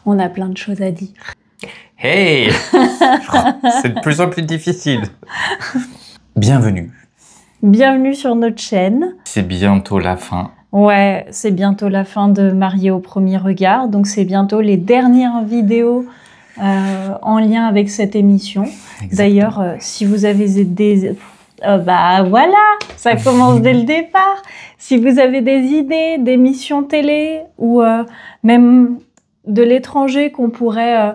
On a plein de choses à dire. Hey, c'est de plus en plus difficile. Bienvenue. Bienvenue sur notre chaîne. C'est bientôt la fin. Ouais, c'est bientôt la fin de Mariée au premier regard. Donc c'est bientôt les dernières vidéos en lien avec cette émission. D'ailleurs, si vous avez des... bah voilà, ça commence dès le départ. Si vous avez des idées d'émissions télé ou même de l'étranger qu'on pourrait...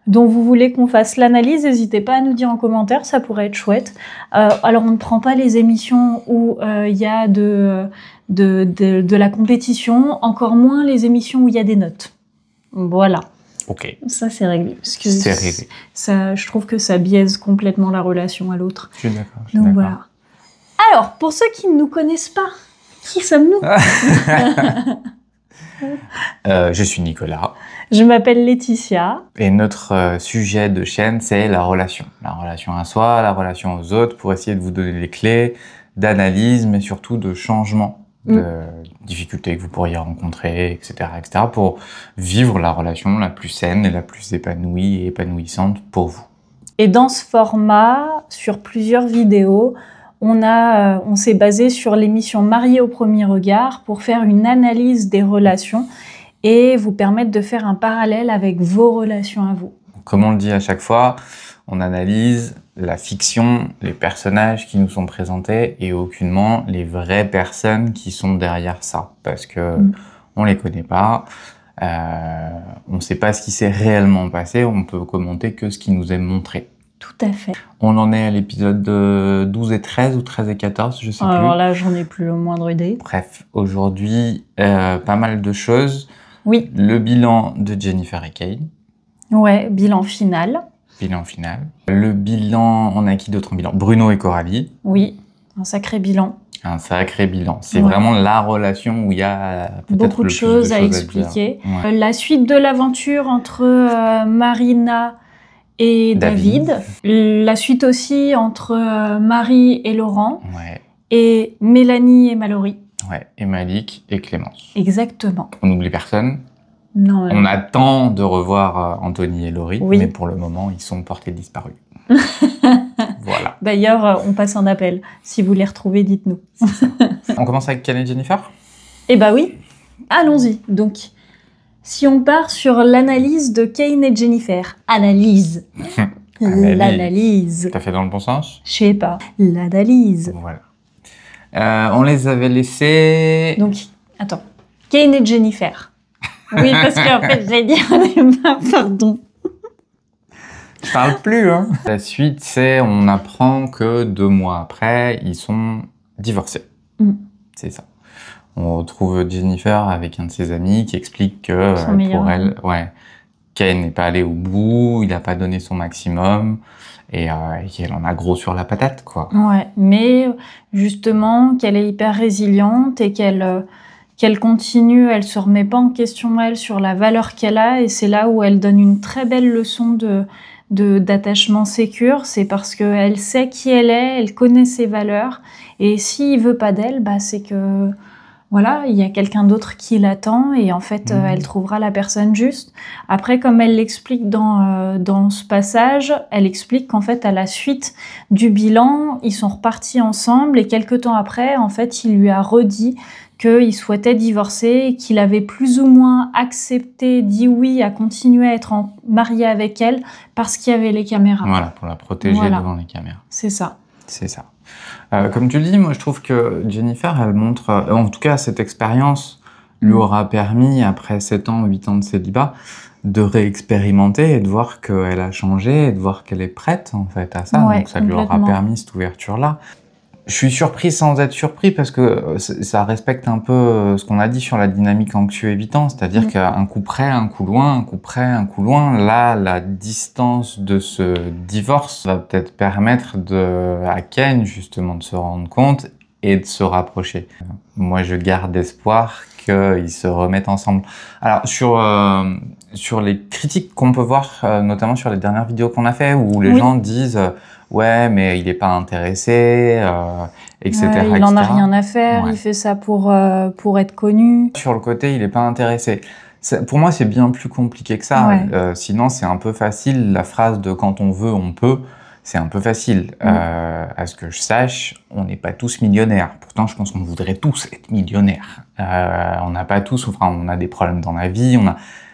dont vous voulez qu'on fasse l'analyse, n'hésitez pas à nous dire en commentaire, ça pourrait être chouette. Alors, on ne prend pas les émissions où il y a de la compétition, encore moins les émissions où il y a des notes. Voilà. Ok. Ça, c'est réglé. Parce que c'est réglé. Ça, je trouve que ça biaise complètement la relation à l'autre. Je suis d'accord. Donc, voilà. Alors, pour ceux qui ne nous connaissent pas, qui sommes-nous? Je suis Nicolas. Je m'appelle Laetitia. Et notre sujet de chaîne, c'est la relation. La relation à soi, la relation aux autres, pour essayer de vous donner les clés d'analyse, mais surtout de changement, de difficultés que vous pourriez rencontrer, etc., etc., pour vivre la relation la plus saine et la plus épanouie et épanouissante pour vous. Et dans ce format, sur plusieurs vidéos, on s'est basé sur l'émission Mariée au premier regard pour faire une analyse des relations et vous permettre de faire un parallèle avec vos relations à vous. Comme on le dit à chaque fois, on analyse la fiction, les personnages qui nous sont présentés et aucunement les vraies personnes qui sont derrière ça. Parce que on les connaît pas, on ne sait pas ce qui s'est réellement passé, on peut commenter que ce qui nous est montré. Tout à fait. On en est à l'épisode 12 et 13 ou 13 et 14, je sais plus. Alors là, j'en ai plus le moindre idée. Bref, aujourd'hui, pas mal de choses. Oui. Le bilan de Jennifer et Kane. Ouais, bilan final. Bilan final. Le bilan, on a qui d'autre en bilan? Bruno et Coralie. Oui, un sacré bilan. Un sacré bilan. C'est vraiment la relation où il y a peut-être beaucoup de choses à expliquer. Ouais. La suite de l'aventure entre Marina et David. La suite aussi entre Marie et Laurent. Ouais. Et Mélanie et Mallory. Ouais, et Malik et Clémence. Exactement. On n'oublie personne. Non. On attend de revoir Anthony et Laurie, mais pour le moment, ils sont portés disparus. Voilà. D'ailleurs, on passe un appel. Si vous les retrouvez, dites-nous. On commence avec Kane et Jennifer? Eh bah oui. Allons-y. Donc, si on part sur l'analyse de Kane et Jennifer. Analyse. L'analyse. T'as fait dans le bon sens? Je sais pas. L'analyse. Voilà. On les avait laissés... Donc, attends. Kane et Jennifer. Oui, parce qu'en fait, j'ai dit au départ, pardon. Je parle plus, hein. La suite, c'est on apprend que 2 mois après, ils sont divorcés. C'est ça. On retrouve Jennifer avec un de ses amis qui explique que pour elle, Kane n'est pas allé au bout, il n'a pas donné son maximum. Et qu'elle en a gros sur la patate, quoi. Ouais, mais justement, qu'elle est hyper résiliente et qu'elle continue, elle se remet pas en question, elle, sur la valeur qu'elle a. Et c'est là où elle donne une très belle leçon d'attachement sécure. C'est parce qu'elle sait qui elle est, elle connaît ses valeurs. Et s'il veut pas d'elle, bah, c'est que... Voilà, il y a quelqu'un d'autre qui l'attend et en fait, elle trouvera la personne juste. Après, comme elle l'explique dans ce passage, elle explique qu'en fait, à la suite du bilan, ils sont repartis ensemble et quelques temps après, en fait, il lui a redit qu'il souhaitait divorcer et qu'il avait plus ou moins accepté, dit oui à continuer à être marié avec elle parce qu'il y avait les caméras. Voilà, pour la protéger devant les caméras. C'est ça. C'est ça. Comme tu le dis, moi je trouve que Jennifer, elle montre, en tout cas cette expérience lui aura permis, après 7 ans, 8 ans de célibat, de réexpérimenter et de voir qu'elle a changé et de voir qu'elle est prête en fait à ça. Ouais, donc ça lui aura permis cette ouverture-là. Je suis surpris sans être surpris parce que ça respecte un peu ce qu'on a dit sur la dynamique anxieux-évitant, c'est-à-dire qu'un coup près, un coup loin, un coup près, un coup loin, là, la distance de ce divorce va peut-être permettre à Ken justement de se rendre compte et de se rapprocher. Moi, je garde espoir qu'ils se remettent ensemble. Alors, sur les critiques qu'on peut voir, notamment sur les dernières vidéos qu'on a fait, où les gens disent... ouais, mais il n'est pas intéressé, etc. Il n'en a rien à faire, il fait ça pour être connu. Sur le côté, il n'est pas intéressé. Pour moi, c'est bien plus compliqué que ça. Ouais. Sinon, c'est un peu facile. La phrase de quand on veut, on peut, c'est un peu facile. À ce que je sache, on n'est pas tous millionnaires. Pourtant, je pense qu'on voudrait tous être millionnaires. On n'a pas tous, enfin, on a des problèmes dans la vie.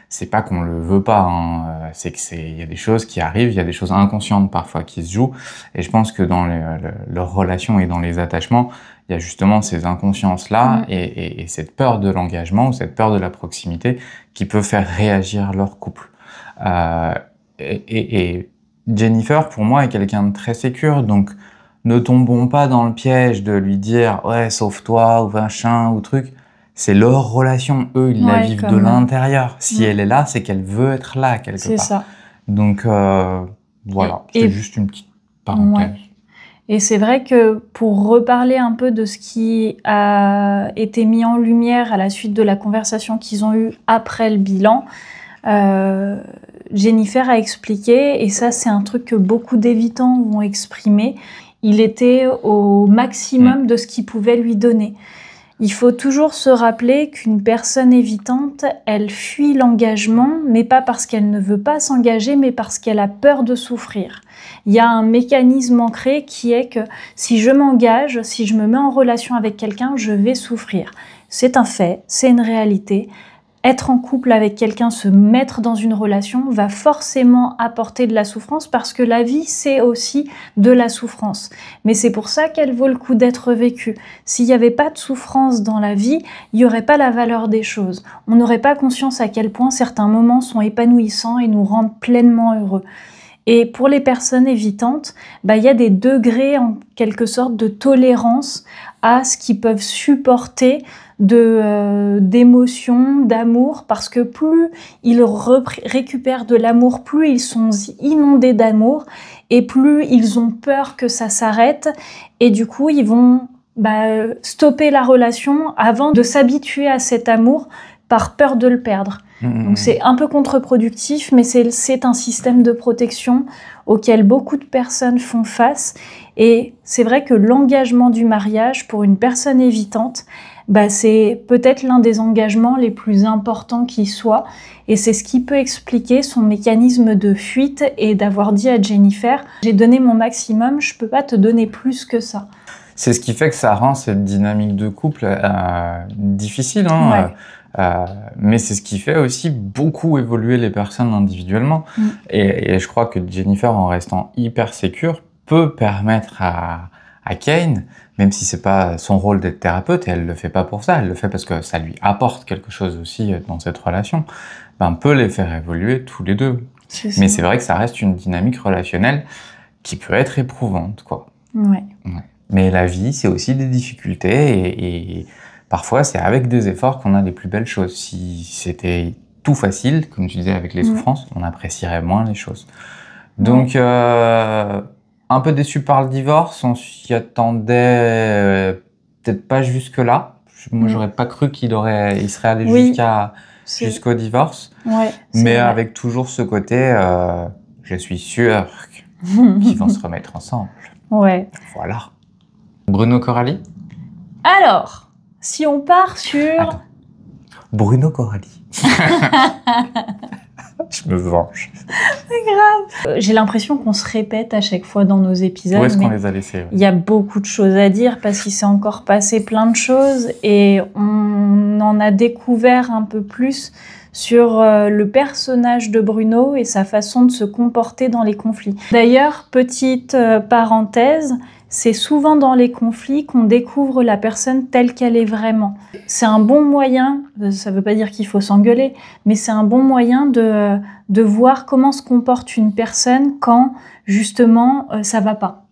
C'est pas qu'on le veut pas. Hein. C'est que il y a des choses qui arrivent, il y a des choses inconscientes parfois qui se jouent. Et je pense que dans leurs relations et dans les attachements, il y a justement ces inconsciences-là et cette peur de l'engagement ou cette peur de la proximité qui peut faire réagir leur couple. Et Jennifer, pour moi, est quelqu'un de très sécure, donc ne tombons pas dans le piège de lui dire « ouais, sauve-toi » ou « machin » ou truc. C'est leur relation, eux, ils la vivent de l'intérieur. Si elle est là, c'est qu'elle veut être là, quelque part. C'est ça. Donc, voilà, c'est juste une petite parenthèse. Ouais. Et c'est vrai que pour reparler un peu de ce qui a été mis en lumière à la suite de la conversation qu'ils ont eue après le bilan, Jennifer a expliqué, et ça c'est un truc que beaucoup d'évitants vont exprimer, il était au maximum de ce qu'il pouvait lui donner. Il faut toujours se rappeler qu'une personne évitante, elle fuit l'engagement, mais pas parce qu'elle ne veut pas s'engager, mais parce qu'elle a peur de souffrir. Il y a un mécanisme ancré qui est que si je m'engage, si je me mets en relation avec quelqu'un, je vais souffrir. C'est un fait, c'est une réalité. Être en couple avec quelqu'un, se mettre dans une relation, va forcément apporter de la souffrance parce que la vie, c'est aussi de la souffrance. Mais c'est pour ça qu'elle vaut le coup d'être vécue. S'il n'y avait pas de souffrance dans la vie, il n'y aurait pas la valeur des choses. On n'aurait pas conscience à quel point certains moments sont épanouissants et nous rendent pleinement heureux. Et pour les personnes évitantes, il y a des degrés en quelque sorte de tolérance à ce qu'ils peuvent supporter d'émotions, d'amour, parce que plus ils récupèrent de l'amour, plus ils sont inondés d'amour et plus ils ont peur que ça s'arrête et du coup ils vont stopper la relation avant de s'habituer à cet amour par peur de le perdre. Donc c'est un peu contre-productif, mais c'est un système de protection auquel beaucoup de personnes font face. Et c'est vrai que l'engagement du mariage pour une personne évitante, c'est peut-être l'un des engagements les plus importants qui soit. Et c'est ce qui peut expliquer son mécanisme de fuite et d'avoir dit à Jennifer « J'ai donné mon maximum, je peux pas te donner plus que ça ». C'est ce qui fait que ça rend cette dynamique de couple difficile. Hein, mais c'est ce qui fait aussi beaucoup évoluer les personnes individuellement. Et je crois que Jennifer, en restant hyper sécure, peut permettre à Kane, même si c'est pas son rôle d'être thérapeute, et elle le fait pas pour ça, elle le fait parce que ça lui apporte quelque chose aussi dans cette relation, peut les faire évoluer tous les deux. Mais c'est vrai que ça reste une dynamique relationnelle qui peut être éprouvante, quoi. Ouais. Mais la vie, c'est aussi des difficultés et parfois, c'est avec des efforts qu'on a les plus belles choses. Si c'était tout facile, comme tu disais, avec les souffrances, on apprécierait moins les choses. Donc, un peu déçu par le divorce, on s'y attendait peut-être pas jusque-là. Moi, j'aurais pas cru qu'il serait allé jusqu'au divorce. Mais avec toujours ce côté, je suis sûr qu'ils vont se remettre ensemble. Voilà. Bruno Coralie ? Alors, si on part sur... Attends. Bruno Coralie. Je me venge. C'est grave. J'ai l'impression qu'on se répète à chaque fois dans nos épisodes. Où est-ce qu'on les a laissés ? Il y a beaucoup de choses à dire parce qu'il s'est encore passé plein de choses et on en a découvert un peu plus sur le personnage de Bruno et sa façon de se comporter dans les conflits. D'ailleurs, petite parenthèse, c'est souvent dans les conflits qu'on découvre la personne telle qu'elle est vraiment. C'est un bon moyen, ça ne veut pas dire qu'il faut s'engueuler, mais c'est un bon moyen de voir comment se comporte une personne quand, justement, ça va pas.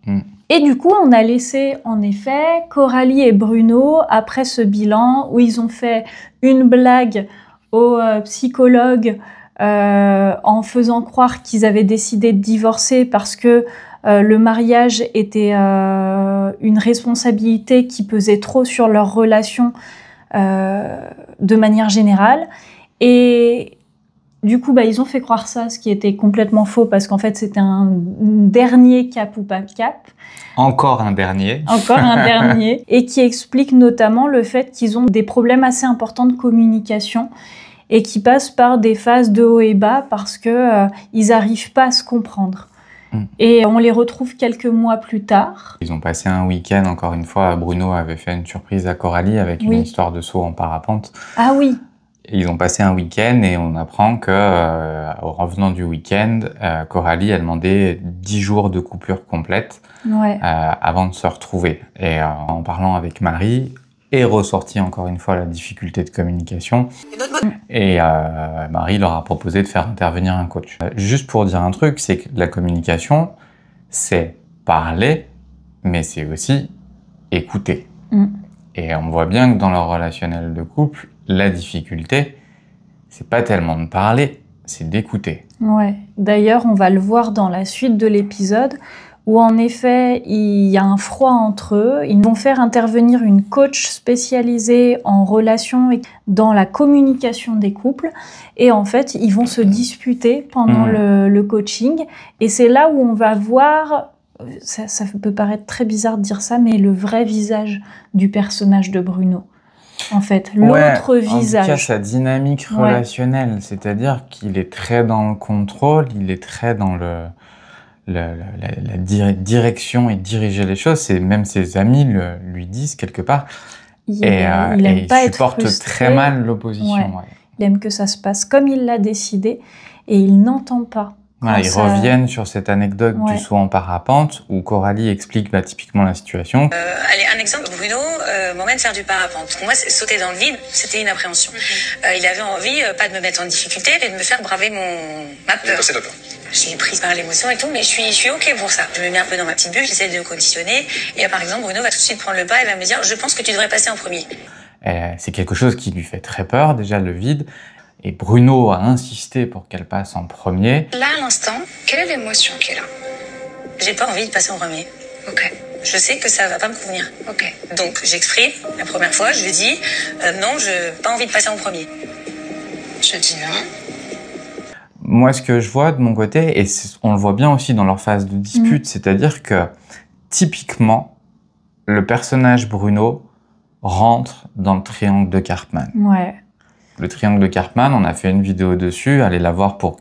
Et du coup, on a laissé, en effet, Coralie et Bruno, après ce bilan, où ils ont fait une blague au psychologue en faisant croire qu'ils avaient décidé de divorcer parce que le mariage était une responsabilité qui pesait trop sur leur relation de manière générale. Et du coup, ils ont fait croire ça, ce qui était complètement faux parce qu'en fait, c'était un dernier cap ou pas cap. Encore un dernier. Encore un dernier. Et qui explique notamment le fait qu'ils ont des problèmes assez importants de communication et qui passent par des phases de haut et bas parce que ils n'arrivent pas à se comprendre. Et on les retrouve quelques mois plus tard. Ils ont passé un week-end, encore une fois, Bruno avait fait une surprise à Coralie avec une histoire de saut en parapente. Ah oui. Ils ont passé un week-end et on apprend que, en revenant du week-end, Coralie a demandé 10 jours de coupure complète avant de se retrouver. Et en parlant avec Marie, est ressorti encore une fois la difficulté de communication. Et Marie leur a proposé de faire intervenir un coach. Juste pour dire un truc, c'est que la communication, c'est parler, mais c'est aussi écouter. Et on voit bien que dans leur relationnel de couple, la difficulté, c'est pas tellement de parler, c'est d'écouter. Ouais. D'ailleurs, on va le voir dans la suite de l'épisode, où en effet, il y a un froid entre eux. Ils vont faire intervenir une coach spécialisée en relations et dans la communication des couples. Et en fait, ils vont se disputer pendant le coaching. Et c'est là où on va voir, ça peut paraître très bizarre de dire ça, mais le vrai visage du personnage de Bruno. En fait, l'autre visage. En tout cas, sa dynamique relationnelle, c'est-à-dire qu'il est très dans le contrôle, il est très dans la direction et diriger les choses. C'est même ses amis lui disent quelque part. Il supporte très mal l'opposition. Il aime que ça se passe comme il l'a décidé et il n'entend pas. Voilà, ils reviennent sur cette anecdote du saut en parapente où Coralie explique typiquement la situation. Allez, un exemple, Bruno m'emmène faire du parapente. Pour moi, sauter dans le vide, c'était une appréhension. Il avait envie, pas de me mettre en difficulté, mais de me faire braver ma peur. J'ai prise par l'émotion et tout, mais je suis OK pour ça. Je me mets un peu dans ma petite bulle, j'essaie de conditionner. Et par exemple, Bruno va tout de suite prendre le pas et va me dire « Je pense que tu devrais passer en premier ». C'est quelque chose qui lui fait très peur, déjà le vide. Et Bruno a insisté pour qu'elle passe en premier. Là, à l'instant, quelle est l'émotion qui est là? J'ai pas envie de passer en premier. OK. Je sais que ça va pas me convenir. OK. Donc, j'exprime. La première fois, je lui dis non, je pas envie de passer en premier. Je dis non. Moi, ce que je vois de mon côté, et on le voit bien aussi dans leur phase de dispute, c'est-à-dire que, typiquement, le personnage Bruno rentre dans le triangle de Karpman. Ouais. Le triangle de Karpman, on a fait une vidéo dessus, allez la voir pour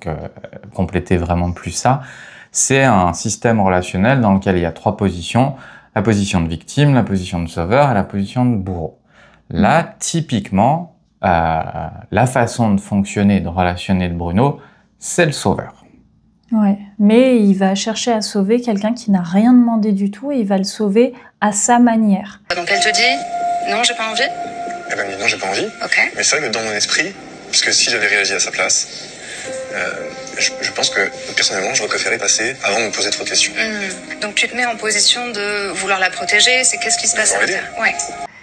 compléter vraiment plus ça. C'est un système relationnel dans lequel il y a 3 positions. La position de victime, la position de sauveur et la position de bourreau. Là, typiquement, la façon de fonctionner, de relationner de Bruno, c'est le sauveur. Ouais, mais il va chercher à sauver quelqu'un qui n'a rien demandé du tout et il va le sauver à sa manière. Donc elle te dit non, j'ai pas envie. Elle m'a dit non, j'ai pas envie. Okay. Mais c'est vrai que dans mon esprit, parce que si j'avais réagi à sa place, je pense que personnellement, j'aurais préféré passer avant de me poser trop de questions. Donc tu te mets en position de vouloir la protéger, c'est qu'est-ce qui se passe à l'intérieur. Ouais.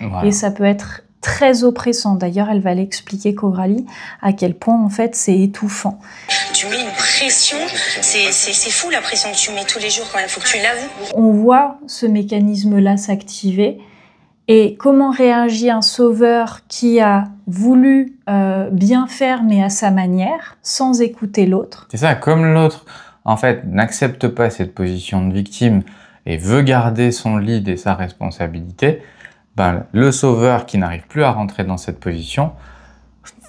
Voilà. Et ça peut être très oppressant. D'ailleurs, elle va l'expliquer, Coralie, à quel point, en fait, c'est étouffant. Tu mets une pression, c'est fou la pression que tu mets tous les jours quand même, faut que tu l'avoues. On voit ce mécanisme-là s'activer. Et comment réagit un sauveur qui a voulu bien faire, mais à sa manière, sans écouter l'autre? C'est ça, comme l'autre, en fait, n'accepte pas cette position de victime et veut garder son lead et sa responsabilité, le sauveur qui n'arrive plus à rentrer dans cette position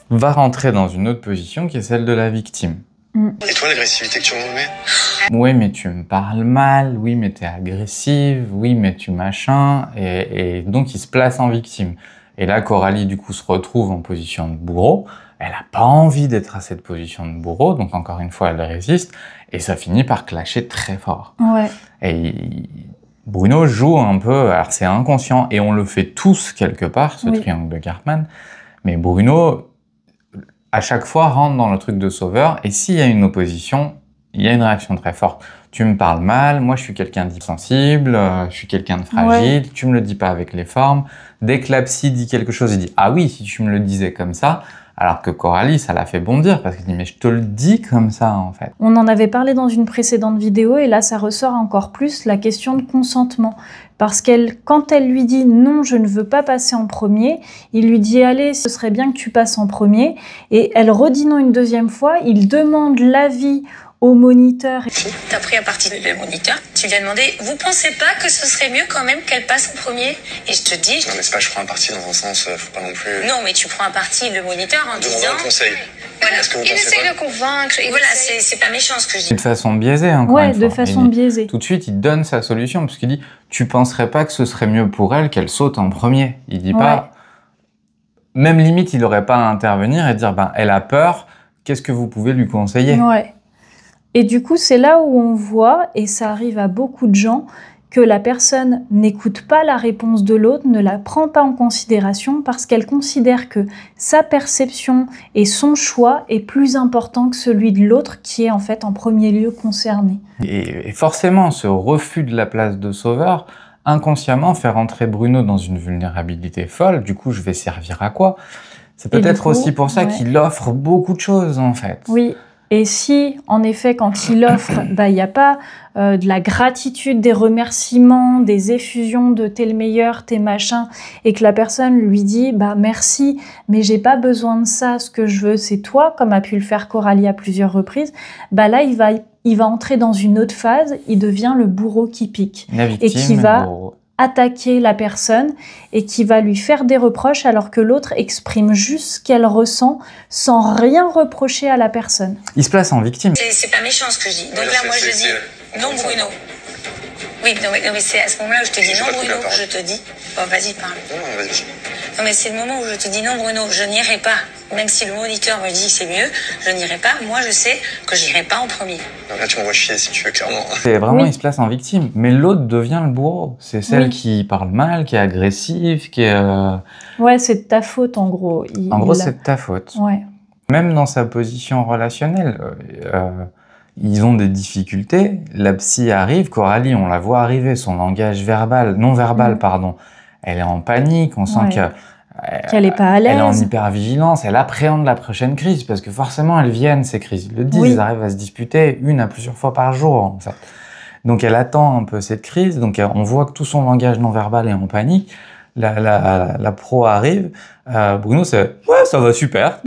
va rentrer dans une autre position qui est celle de la victime. Et toi, l'agressivité que tu remets? Oui, mais tu me parles mal, oui, mais t'es agressive, oui, mais tu machin, et donc il se place en victime. Et là, Coralie, du coup, se retrouve en position de bourreau. Elle n'a pas envie d'être à cette position de bourreau, donc encore une fois, elle résiste, et ça finit par clasher très fort. Ouais. Et Bruno joue un peu, alors c'est inconscient, et on le fait tous quelque part, ce triangle de Karpman, mais Bruno, à chaque fois, rentre dans le truc de sauveur, et s'il y a une opposition, il y a une réaction très forte. Tu me parles mal, moi je suis quelqu'un d'hypersensible, je suis quelqu'un de fragile, tu me le dis pas avec les formes. Dès que la psy dit quelque chose, il dit « Ah oui, si tu me le disais comme ça », alors que Coralie, ça l'a fait bondir, parce qu'elle dit « Mais je te le dis comme ça, en fait ». On en avait parlé dans une précédente vidéo, et là, ça ressort encore plus, la question de consentement. Parce quand elle lui dit « Non, je ne veux pas passer en premier », il lui dit « Allez, ce serait bien que tu passes en premier ». Et elle redit non une deuxième fois, il demande l'avis au moniteur. Tu as pris à partie le moniteur, tu lui as demandé « Vous pensez pas que ce serait mieux quand même qu'elle passe en premier ?» Et je te dis... Non mais c'est pas je prends un parti dans un sens, faut pas non plus... Non mais tu prends à partie le moniteur en disant... Demande un conseil. Voilà. Il essaie de convaincre. Et voilà, c'est pas méchant ce que je dis. De façon biaisée, encore Ouais, une fois. de façon biaisée. Tout de suite, il donne sa solution, parce qu'il dit « Tu penserais pas que ce serait mieux pour elle qu'elle saute en premier ?» Il dit pas... Même limite, il n'aurait pas à intervenir et dire « Elle a peur, qu'est-ce que vous pouvez lui conseiller ?» Ouais. Et du coup, c'est là où on voit, et ça arrive à beaucoup de gens, que la personne n'écoute pas la réponse de l'autre, ne la prend pas en considération parce qu'elle considère que sa perception et son choix est plus important que celui de l'autre qui est en fait en premier lieu concerné. Et forcément, ce refus de la place de sauveur, inconsciemment, fait rentrer Bruno dans une vulnérabilité folle. Du coup, je vais servir à quoi? C'est peut-être aussi pour ça qu'il offre beaucoup de choses, en fait. Oui. Et si, en effet, quand il offre, il n'y a pas de la gratitude, des remerciements, des effusions de t'es le meilleur, t'es machin, et que la personne lui dit merci, mais j'ai pas besoin de ça, ce que je veux c'est toi, comme a pu le faire Coralie à plusieurs reprises, là il va entrer dans une autre phase, il devient le bourreau qui pique. La victime, et qui va attaquer la personne et qui va lui faire des reproches alors que l'autre exprime juste ce qu'elle ressent sans rien reprocher à la personne. Il se place en victime. C'est pas méchant ce que je dis. Donc là, moi, je dis non, Bruno. Oui, non, mais c'est à ce moment-là où je te dis non, Bruno, que je te dis. Bon, vas-y, parle. Non, vas-y. Non, mais c'est le moment où je te dis non, Bruno, je n'irai pas. Même si le moniteur me dit que c'est mieux, je n'irai pas. Moi, je sais que j'irai pas en premier. Non, là, tu m'envoies chier si tu veux, clairement. C'est vraiment, il se place en victime. Mais l'autre devient le bourreau. C'est celle qui parle mal, qui est agressive, qui est... Ouais, c'est de ta faute, en gros. C'est de ta faute. Ouais. Même dans sa position relationnelle, ils ont des difficultés. La psy arrive, Coralie, on la voit arriver, son langage non verbal, pardon. Elle est en panique, on sent qu'elle est pas à l'aise. Elle est en hypervigilance, elle appréhende la prochaine crise, parce que forcément, elles viennent, ces crises. Ils le disent, ils arrivent à se disputer une à plusieurs fois par jour, en fait. Donc, elle attend un peu cette crise, donc on voit que tout son langage non verbal est en panique. La pro arrive, Bruno c'est « Ouais, ça va super !»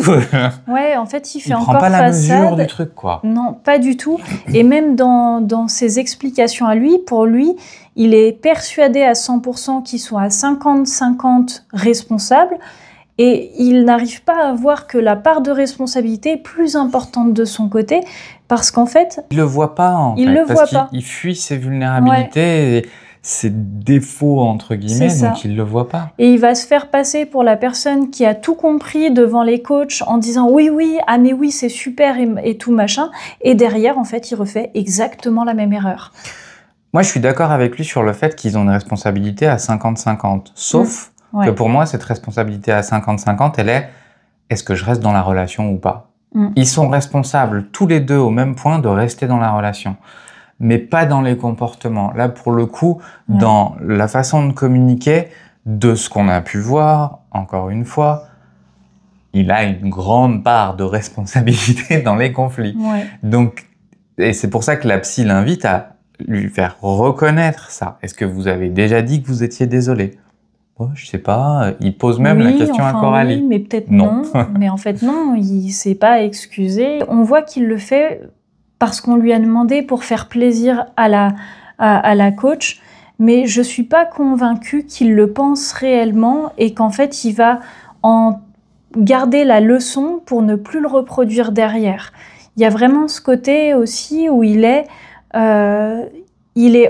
Ouais, en fait, il fait encore prend pas la façade. mesure du truc, quoi. Non, pas du tout. Et même dans ses explications à lui, pour lui, il est persuadé à 100% qu'ils sont à 50-50 responsables et il n'arrive pas à voir que la part de responsabilité est plus importante de son côté parce qu'en fait... Il le voit pas, en fait, parce qu'il fuit ses vulnérabilités et ses défauts, entre guillemets, donc il le voit pas. Et il va se faire passer pour la personne qui a tout compris devant les coachs en disant « Oui, ah mais oui, c'est super et tout machin ». Et derrière, en fait, il refait exactement la même erreur. Moi, je suis d'accord avec lui sur le fait qu'ils ont une responsabilité à 50-50. Sauf que pour moi, cette responsabilité à 50-50, elle est « Est-ce que je reste dans la relation ou pas ?» Ils sont responsables tous les deux au même point de rester dans la relation, mais pas dans les comportements. Là, pour le coup, dans la façon de communiquer, de ce qu'on a pu voir, encore une fois, il a une grande part de responsabilité dans les conflits. Donc, et c'est pour ça que la psy l'invite à lui faire reconnaître ça. Est-ce que vous avez déjà dit que vous étiez désolé? Je sais pas. Il pose même la question à Coralie. Oui, mais peut-être non. Mais en fait, non, il s'est pas excusé. On voit qu'il le fait parce qu'on lui a demandé pour faire plaisir à la coach. Mais je suis pas convaincue qu'il le pense réellement et qu'en fait, il va en garder la leçon pour ne plus le reproduire derrière. Il y a vraiment ce côté aussi où il est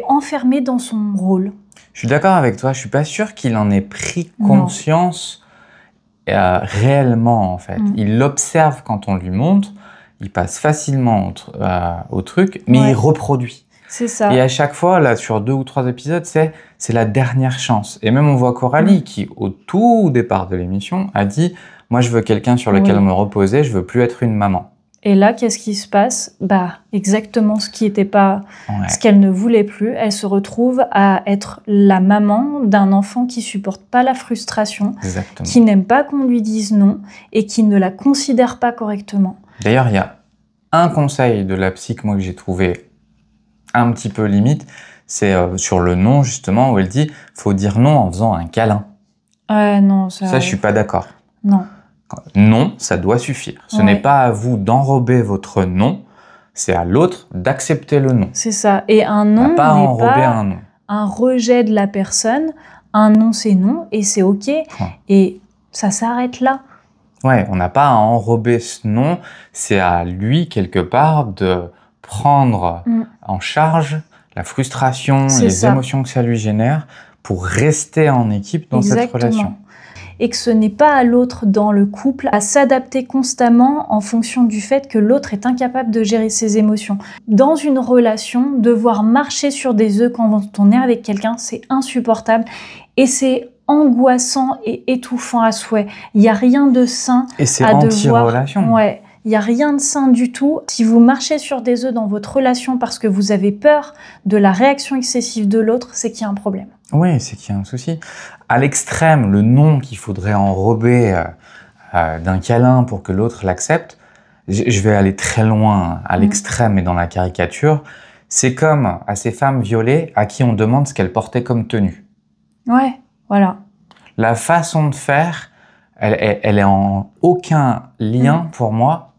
enfermé dans son rôle. Je suis d'accord avec toi, je suis pas sûre qu'il en ait pris conscience réellement, en fait. Il l'observe quand on lui montre, il passe facilement au truc, mais il reproduit. C'est ça. Et à chaque fois, là, sur 2 ou 3 épisodes, c'est la dernière chance. Et même on voit Coralie qui, au tout départ de l'émission, a dit « Moi, je veux quelqu'un sur lequel me reposer, je veux plus être une maman ». Et là, qu'est-ce qui se passe? Exactement ce qui n'était pas, ce qu'elle ne voulait plus. Elle se retrouve à être la maman d'un enfant qui supporte pas la frustration, qui n'aime pas qu'on lui dise non et qui ne la considère pas correctement. D'ailleurs, il y a un conseil de la psy que moi que j'ai trouvé un petit peu limite, c'est sur le non justement où elle dit faut dire non en faisant un câlin. Non, ça je suis pas d'accord. Non. Non, ça doit suffire. Ce n'est pas à vous d'enrober votre non C'est à l'autre d'accepter le non. C'est ça. Et un non n'est pas un rejet de la personne. Un non, c'est non et c'est OK. Ouais. Et ça s'arrête là. Ouais, on n'a pas à enrober ce non. C'est à lui, quelque part, de prendre en charge la frustration, les émotions que ça lui génère pour rester en équipe dans cette relation. Et que ce n'est pas à l'autre dans le couple à s'adapter constamment en fonction du fait que l'autre est incapable de gérer ses émotions. Dans une relation, devoir marcher sur des œufs quand on est avec quelqu'un, c'est insupportable et c'est angoissant et étouffant à souhait. Il n'y a rien de sain et c'est anti-relation. Ouais. Il n'y a rien de sain du tout. Si vous marchez sur des œufs dans votre relation parce que vous avez peur de la réaction excessive de l'autre, c'est qu'il y a un problème. Oui, c'est qu'il y a un souci. À l'extrême, le non qu'il faudrait enrober d'un câlin pour que l'autre l'accepte, je vais aller très loin à l'extrême et dans la caricature, c'est comme à ces femmes violées à qui on demande ce qu'elles portaient comme tenue. Ouais, voilà. La façon de faire, elle est en aucun lien pour moi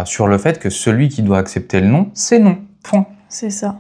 sur le fait que celui qui doit accepter le non, c'est non. Point. C'est ça.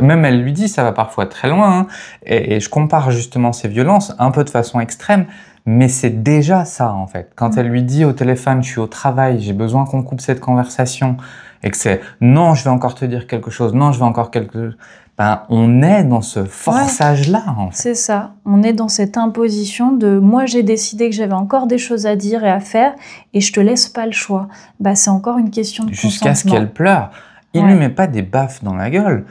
Même elle lui dit, ça va parfois très loin, hein, et je compare justement ces violences un peu de façon extrême, mais c'est déjà ça en fait. Quand elle lui dit au téléphone, je suis au travail, j'ai besoin qu'on coupe cette conversation, et que c'est non, je vais encore te dire quelque chose, non, je vais encore quelque chose. Ben, on est dans ce forçage-là. En fait. C'est ça. On est dans cette imposition de moi, j'ai décidé que j'avais encore des choses à dire et à faire et je te laisse pas le choix. Ben, c'est encore une question de consentement. Jusqu'à ce qu'elle pleure. Il lui met pas des baffes dans la gueule.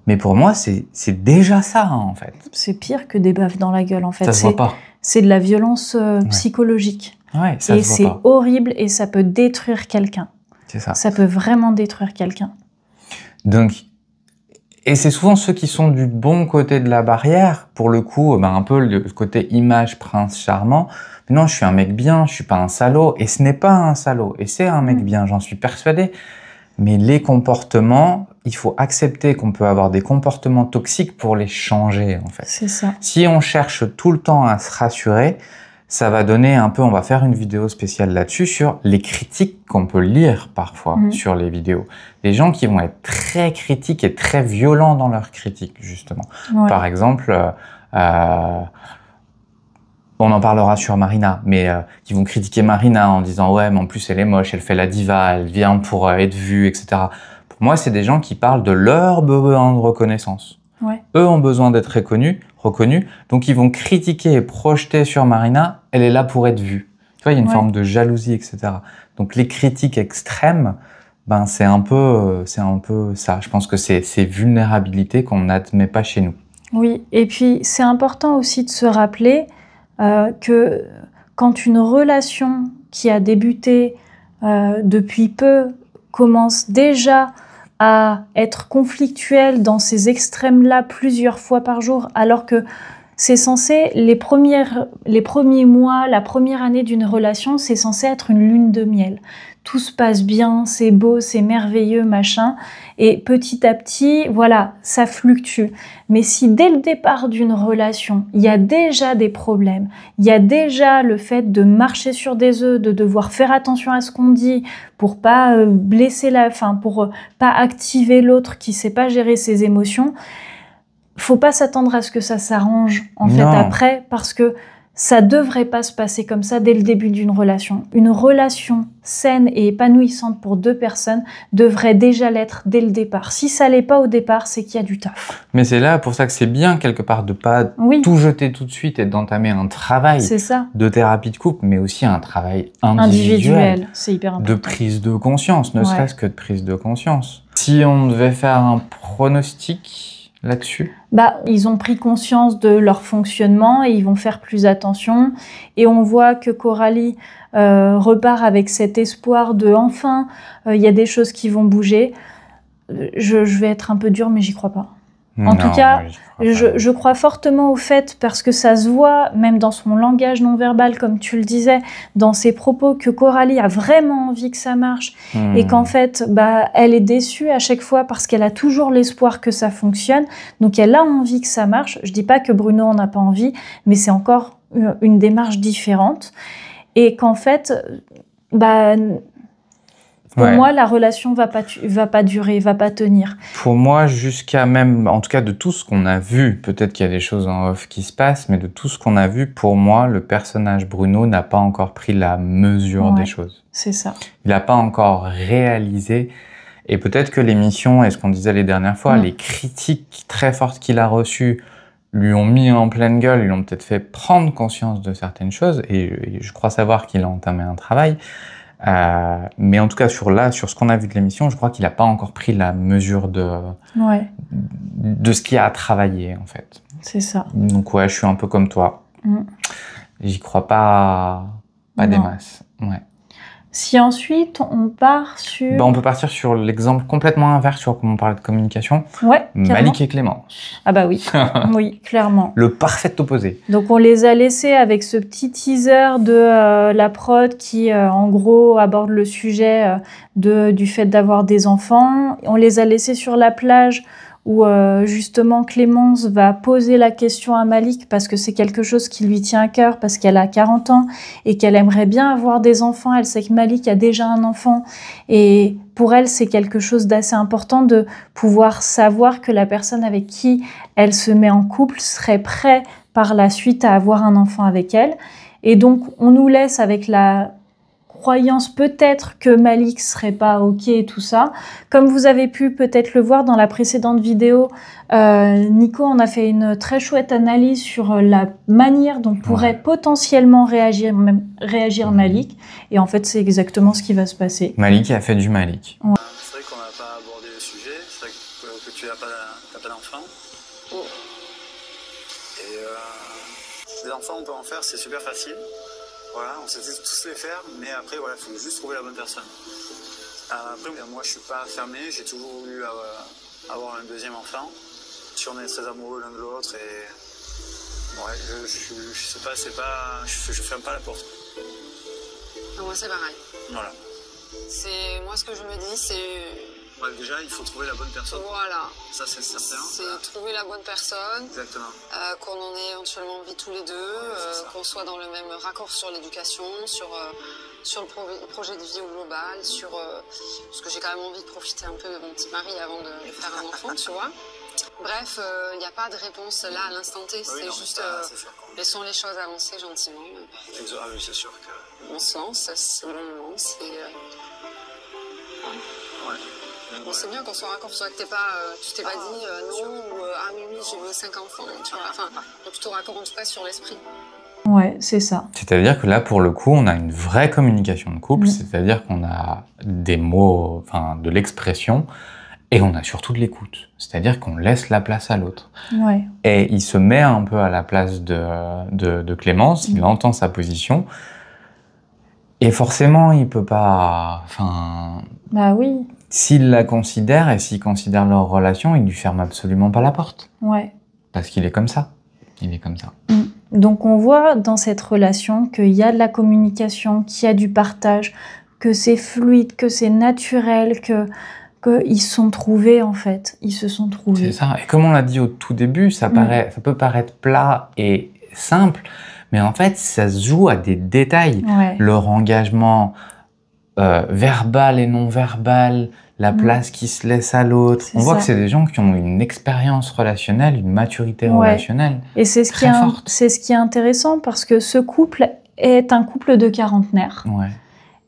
Mais pour moi, c'est déjà ça, en fait. C'est pire que des baffes dans la gueule, en fait. Ça se voit pas. C'est de la violence psychologique. Ouais, ça et se voit pas. C'est horrible et ça peut détruire quelqu'un. C'est ça. Ça peut vraiment détruire quelqu'un. Donc, et c'est souvent ceux qui sont du bon côté de la barrière, pour le coup, ben un peu le côté image prince charmant. Mais non, je suis un mec bien, je suis pas un salaud. Et ce n'est pas un salaud. Et c'est un mec bien, j'en suis persuadé. Mais les comportements, il faut accepter qu'on peut avoir des comportements toxiques pour les changer, en fait. C'est ça. Si on cherche tout le temps à se rassurer, ça va donner un peu, on va faire une vidéo spéciale là-dessus, sur les critiques qu'on peut lire parfois sur les vidéos. Les gens qui vont être très critiques et très violents dans leurs critiques, justement. Ouais. Par exemple, on en parlera sur Marina, mais qui vont critiquer Marina en disant « Ouais, mais en plus elle est moche, elle fait la diva, elle vient pour être vue, etc. » Pour moi, c'est des gens qui parlent de leur besoin de reconnaissance. Ouais. Eux ont besoin d'être reconnus, donc ils vont critiquer et projeter sur Marina, elle est là pour être vue. Tu vois, il y a une forme de jalousie, etc. Donc les critiques extrêmes, ben c'est un peu ça. Je pense que c'est ces vulnérabilités qu'on n'admet pas chez nous. Oui, et puis c'est important aussi de se rappeler que quand une relation qui a débuté depuis peu commence déjà à être conflictuelle dans ces extrêmes-là plusieurs fois par jour, alors que c'est censé, les premiers mois, la première année d'une relation, c'est censé être une lune de miel. Tout se passe bien, c'est beau, c'est merveilleux, machin. Et petit à petit, voilà, ça fluctue. Mais si dès le départ d'une relation, il y a déjà des problèmes, il y a déjà le fait de marcher sur des œufs, de devoir faire attention à ce qu'on dit pour pas blesser pour pas activer l'autre qui sait pas gérer ses émotions, faut pas s'attendre à ce que ça s'arrange en fait après, parce que ça devrait pas se passer comme ça dès le début d'une relation. Une relation saine et épanouissante pour deux personnes devrait déjà l'être dès le départ. Si ça l'est pas au départ, c'est qu'il y a du taf. Mais c'est là pour ça que c'est bien quelque part de pas tout jeter tout de suite et d'entamer un travail de thérapie de couple, mais aussi un travail individuel. C'est hyper important. De prise de conscience, ne serait-ce que de prise de conscience. Si on devait faire un pronostic là-dessus? Ils ont pris conscience de leur fonctionnement et ils vont faire plus attention. Et on voit que Coralie repart avec cet espoir de enfin, il y a des choses qui vont bouger. Je vais être un peu dure, mais j'y crois pas. En tout cas, je crois fortement au fait, parce que ça se voit, même dans son langage non verbal, comme tu le disais, dans ses propos, que Coralie a vraiment envie que ça marche et qu'en fait, elle est déçue à chaque fois parce qu'elle a toujours l'espoir que ça fonctionne. Donc, elle a envie que ça marche. Je dis pas que Bruno en a pas envie, mais c'est encore une démarche différente. Et qu'en fait, Pour moi, la relation va pas durer, va pas tenir. Pour moi, jusqu'à même, en tout cas de tout ce qu'on a vu, peut-être qu'il y a des choses en off qui se passent, mais de tout ce qu'on a vu, pour moi, le personnage Bruno n'a pas encore pris la mesure des choses. C'est ça. Il n'a pas encore réalisé. Et peut-être que l'émission, et ce qu'on disait les dernières fois, les critiques très fortes qu'il a reçues lui ont mis en pleine gueule, lui ont peut-être fait prendre conscience de certaines choses, et je crois savoir qu'il a entamé un travail. Mais en tout cas, sur ce qu'on a vu de l'émission, je crois qu'il n'a pas encore pris la mesure de ce qu'il y a à travailler, en fait. C'est ça. Donc ouais, je suis un peu comme toi. J'y crois pas des masses. Ouais. Si ensuite on part sur... on peut partir sur l'exemple complètement inverse, sur comment on parlait de communication. Ouais, Malik et Clémence. Ah bah oui, oui, clairement. Le parfait opposé. Donc on les a laissés avec ce petit teaser de la prod qui, en gros, aborde le sujet du fait d'avoir des enfants. On les a laissés sur la plage où justement Clémence va poser la question à Malik parce que c'est quelque chose qui lui tient à cœur, parce qu'elle a 40 ans et qu'elle aimerait bien avoir des enfants. Elle sait que Malik a déjà un enfant et pour elle, c'est quelque chose d'assez important de pouvoir savoir que la personne avec qui elle se met en couple serait prête par la suite à avoir un enfant avec elle. Et donc, on nous laisse avec la croyance peut-être que Malik serait pas OK et tout ça. Comme vous avez pu peut-être le voir dans la précédente vidéo, Nico en a fait une très chouette analyse sur la manière dont pourrait potentiellement réagir Malik. Et en fait, c'est exactement ce qui va se passer. Malik a fait du Malik. Ouais. C'est vrai qu'on n'a pas abordé le sujet. C'est vrai que tu n'as pas d'enfant. Et des enfants, on peut en faire, c'est super facile. Voilà, on sait tous les faire, mais après, voilà, il faut juste trouver la bonne personne. Après, moi, je suis pas fermé, j'ai toujours voulu avoir un deuxième enfant. Si on est très amoureux l'un de l'autre, et ouais, je sais pas, je ferme pas la porte. Moi, c'est pareil. Voilà. Moi, ce que je me dis, c'est... Ouais, déjà, il faut trouver la bonne personne. Voilà. Ça, c'est certain. C'est trouver la bonne personne. Exactement. Qu'on en ait éventuellement envie tous les deux, qu'on soit dans le même raccord sur l'éducation, sur le projet de vie au global, parce que j'ai quand même envie de profiter un peu de mon petit mari avant de faire un enfant, tu vois. Bref, il n'y a pas de réponse là à l'instant T, c'est juste laissons les choses avancer gentiment. Ah oui, c'est sûr que... On se lance, c'est le bon moment, On sait bien qu'on soit raccord, c'est vrai que tu t'es pas dit non, ou ah oui, je veux 5 enfants, tu vois. Enfin, donc plutôt raccord en tout cas sur l'esprit. Ouais, c'est ça. C'est-à-dire que là, pour le coup, on a une vraie communication de couple, c'est-à-dire qu'on a des mots, enfin, de l'expression, et on a surtout de l'écoute. C'est-à-dire qu'on laisse la place à l'autre. Ouais. Et il se met un peu à la place de Clémence, il entend sa position, et forcément, il peut pas... Enfin... Bah oui. S'il la considère et s'il considère leur relation, il lui ferme absolument pas la porte. Ouais. Parce qu'il est comme ça. Il est comme ça. Donc on voit dans cette relation qu'il y a de la communication, qu'il y a du partage, que c'est fluide, que c'est naturel, qu'ils se sont trouvés en fait. Ils se sont trouvés. C'est ça. Et comme on l'a dit au tout début, ça peut paraître plat et simple, mais en fait, ça se joue à des détails. Ouais. Leur engagement verbal et non verbal, la place qui se laisse à l'autre. On voit que c'est des gens qui ont une expérience relationnelle, une maturité relationnelle. Et c'est ce qui est intéressant parce que ce couple est un couple de quarantenaires. Ouais.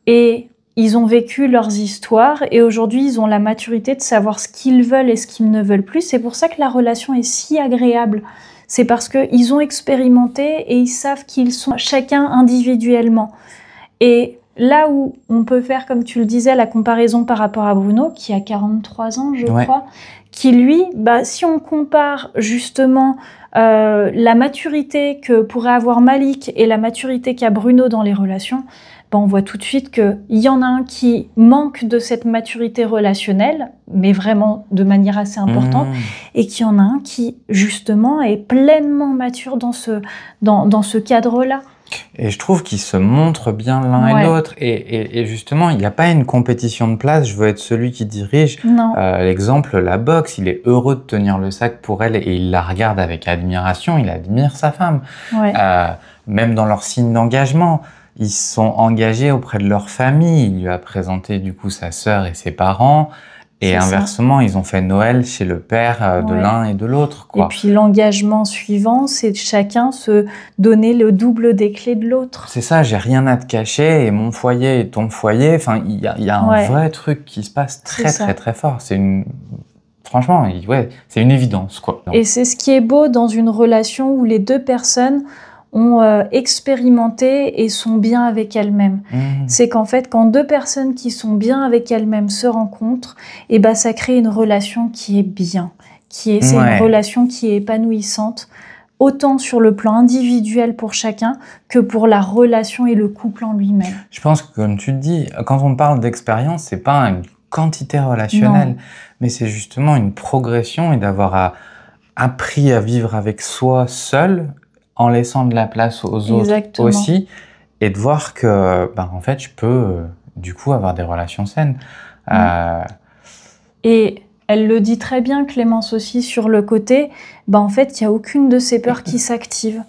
Et ils ont vécu leurs histoires et aujourd'hui, ils ont la maturité de savoir ce qu'ils veulent et ce qu'ils ne veulent plus. C'est pour ça que la relation est si agréable. C'est parce qu'ils ont expérimenté et ils savent qu'ils sont chacun individuellement. Et là où on peut faire, comme tu le disais, la comparaison par rapport à Bruno, qui a 43 ans, je crois, qui lui, si on compare justement la maturité que pourrait avoir Malik et la maturité qu'a Bruno dans les relations, on voit tout de suite qu'il y en a un qui manque de cette maturité relationnelle, mais vraiment de manière assez importante, et qu'il y en a un qui, justement, est pleinement mature dans ce cadre-là. Et je trouve qu'ils se montrent bien l'un et l'autre. Et justement, il n'y a pas une compétition de place. Je veux être celui qui dirige. L'exemple, la boxe, il est heureux de tenir le sac pour elle et il la regarde avec admiration. Il admire sa femme. Même dans leur signe d'engagement. ils sont engagés auprès de leur famille. Il lui a présenté du coup sa sœur et ses parents. Et inversement, ils ont fait Noël chez le père de l'un et de l'autre, quoi. Et puis l'engagement suivant, c'est de chacun se donner le double des clés de l'autre. C'est ça, j'ai rien à te cacher et mon foyer et ton foyer. Enfin, il y a un vrai truc qui se passe très fort. Franchement, c'est une évidence, quoi. Et c'est ce qui est beau dans une relation où les deux personnes ont expérimenté et sont bien avec elles-mêmes. C'est qu'en fait, quand deux personnes qui sont bien avec elles-mêmes se rencontrent, et ben ça crée une relation qui est bien, c'est une relation qui est épanouissante, autant sur le plan individuel pour chacun que pour la relation et le couple en lui-même. Je pense que, comme tu te dis, quand on parle d'expérience, c'est pas une quantité relationnelle, mais c'est justement une progression et d'avoir appris à vivre avec soi seul, en laissant de la place aux autres aussi, et de voir que, en fait, je peux, du coup, avoir des relations saines. Et elle le dit très bien, Clémence aussi, sur le côté, en fait, il n'y a aucune de ces peurs qui s'active.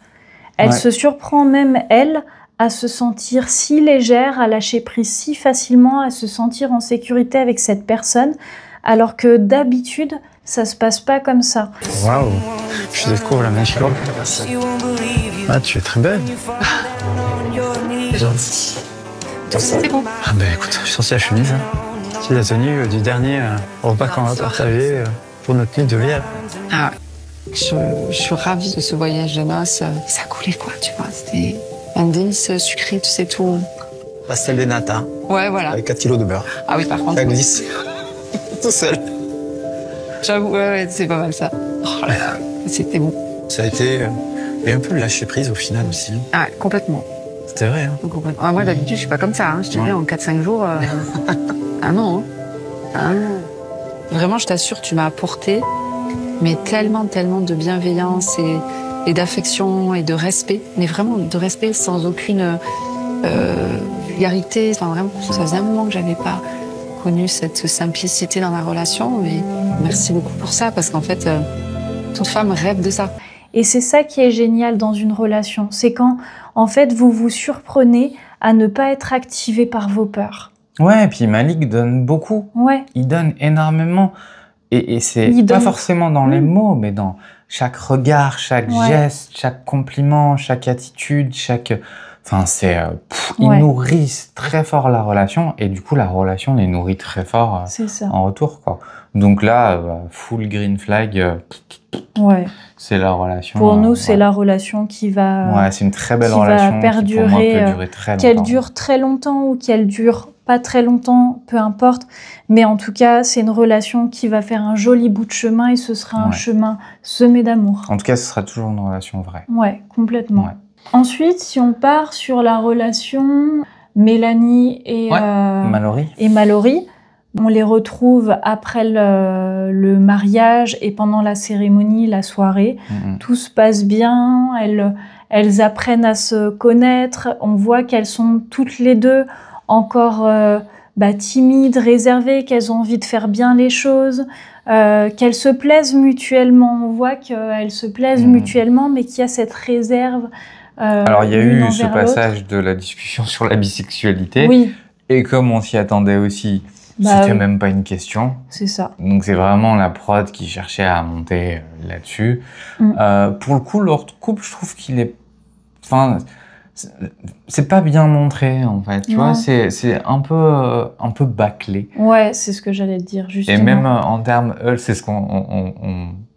Elle se surprend même, elle, à se sentir si légère, à lâcher prise si facilement, à se sentir en sécurité avec cette personne, alors que d'habitude, ça se passe pas comme ça. Waouh, je découvre la magique. Ah, tu es très belle. C'est bon. Ah ben écoute, je suis sorti la chemise. C'est la tenue du dernier repas qu'on va partager pour notre nuit de Lièvre. Ah, je suis ravie de ce voyage de noces. Ça coulait quoi, tu vois. C'était un délice sucré, tu sais tout. Pastel de nata. Ouais, voilà. Avec 4 kilos de beurre. Ah oui, par contre. Ça glisse. Tout seul. J'avoue, c'est pas mal ça. Oh là là, c'était bon. Ça a été un peu le lâcher prise au final aussi. Ah, complètement. C'était vrai, hein. Complètement. Ah, moi, d'habitude, je suis pas comme ça. Je dirais, en 4-5 jours... Ah non, hein. Ah non. Vraiment, je t'assure, tu m'as apporté mais tellement de bienveillance et d'affection et de respect. Mais vraiment de respect sans aucune vulgarité. Enfin, vraiment, ça faisait un moment que j'avais pas connu cette simplicité dans la relation. Mais merci beaucoup pour ça, parce qu'en fait, toute femme rêve de ça. Et c'est ça qui est génial dans une relation. C'est quand, en fait, vous vous surprenez à ne pas être activé par vos peurs. Ouais, et puis Malik donne beaucoup. Ouais. Il donne énormément. Et c'est pas forcément dans les mots, mais dans chaque regard, chaque geste, chaque compliment, chaque attitude, Enfin, ils nourrissent très fort la relation, et du coup, la relation les nourrit très fort en retour, quoi. Donc là, full green flag, c'est la relation. Pour nous, c'est la relation qui va... Ouais, c'est une très belle relation perdurer, qui, pour moi, peut durer très longtemps. Qu'elle dure très longtemps ou qu'elle dure pas très longtemps, peu importe. Mais en tout cas, c'est une relation qui va faire un joli bout de chemin, et ce sera un chemin semé d'amour. En tout cas, ce sera toujours une relation vraie. Ouais, complètement. Ouais. Ensuite, si on part sur la relation Mélanie et Mallory, on les retrouve après le mariage et pendant la cérémonie, la soirée. Tout se passe bien, elles apprennent à se connaître. On voit qu'elles sont toutes les deux encore timides, réservées, qu'elles ont envie de faire bien les choses, qu'elles se plaisent mutuellement. On voit qu'elles se plaisent mutuellement, mais qu'il y a cette réserve. Alors, il y a eu ce passage de la discussion sur la bisexualité. Oui. Et comme on s'y attendait aussi, c'était même pas une question. C'est ça. Donc, c'est vraiment la prod qui cherchait à monter là-dessus. Pour le coup, leur couple, je trouve qu'il est... Enfin, c'est pas bien montré, en fait. Tu vois, c'est un peu bâclé. Ouais, c'est ce que j'allais te dire, justement. Et même en termes... c'est ce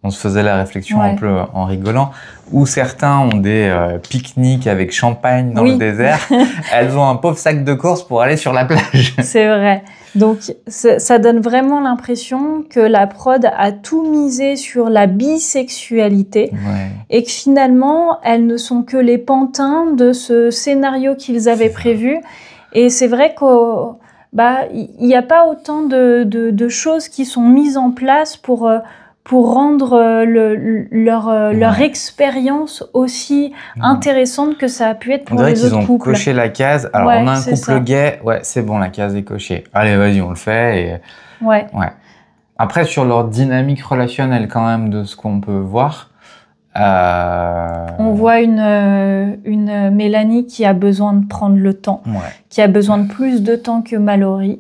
on se faisait la réflexion un peu en rigolant, où certains ont des pique-niques avec champagne dans le désert. Elles ont un pauvre sac de course pour aller sur la plage. C'est vrai. Donc, ça donne vraiment l'impression que la prod a tout misé sur la bisexualité et que finalement, elles ne sont que les pantins de ce scénario qu'ils avaient prévu. Et c'est vrai qu'il n'y a pas autant de choses qui sont mises en place pour rendre leur expérience aussi intéressante que ça a pu être pour les autres couples. On dirait qu'ils ont coché la case. Alors, on a un couple gay, c'est bon, la case est cochée. Allez, vas-y, on le fait. Ouais. Après, sur leur dynamique relationnelle, quand même, de ce qu'on peut voir, On voit une Mélanie qui a besoin de prendre le temps, qui a besoin de plus de temps que Mallory.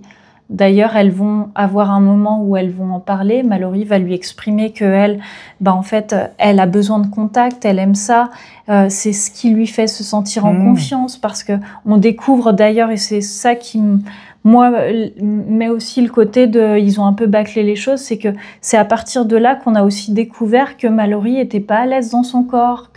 D'ailleurs, elles vont avoir un moment où elles vont en parler. Mallory va lui exprimer qu'elle, en fait, elle a besoin de contact, elle aime ça. C'est ce qui lui fait se sentir en confiance, parce que on découvre d'ailleurs, et c'est ça qui moi met aussi le côté de, ils ont un peu bâclé les choses, c'est que c'est à partir de là qu'on a aussi découvert que Mallory était pas à l'aise dans son corps,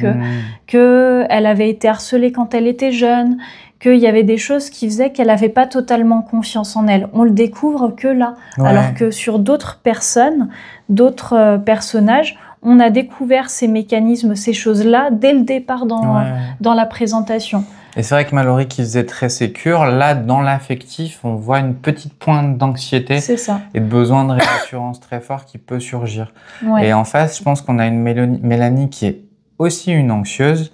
que elle avait été harcelée quand elle était jeune, qu'il y avait des choses qui faisaient qu'elle n'avait pas totalement confiance en elle. On le découvre que là. Alors que sur d'autres personnes, d'autres personnages, on a découvert ces mécanismes, ces choses-là, dès le départ dans la présentation. Et c'est vrai que Mallory qui faisait très sécure, là, dans l'affectif, on voit une petite pointe d'anxiété et de besoin de réassurance très fort qui peut surgir. Et en face, je pense qu'on a une Mélanie qui est aussi une anxieuse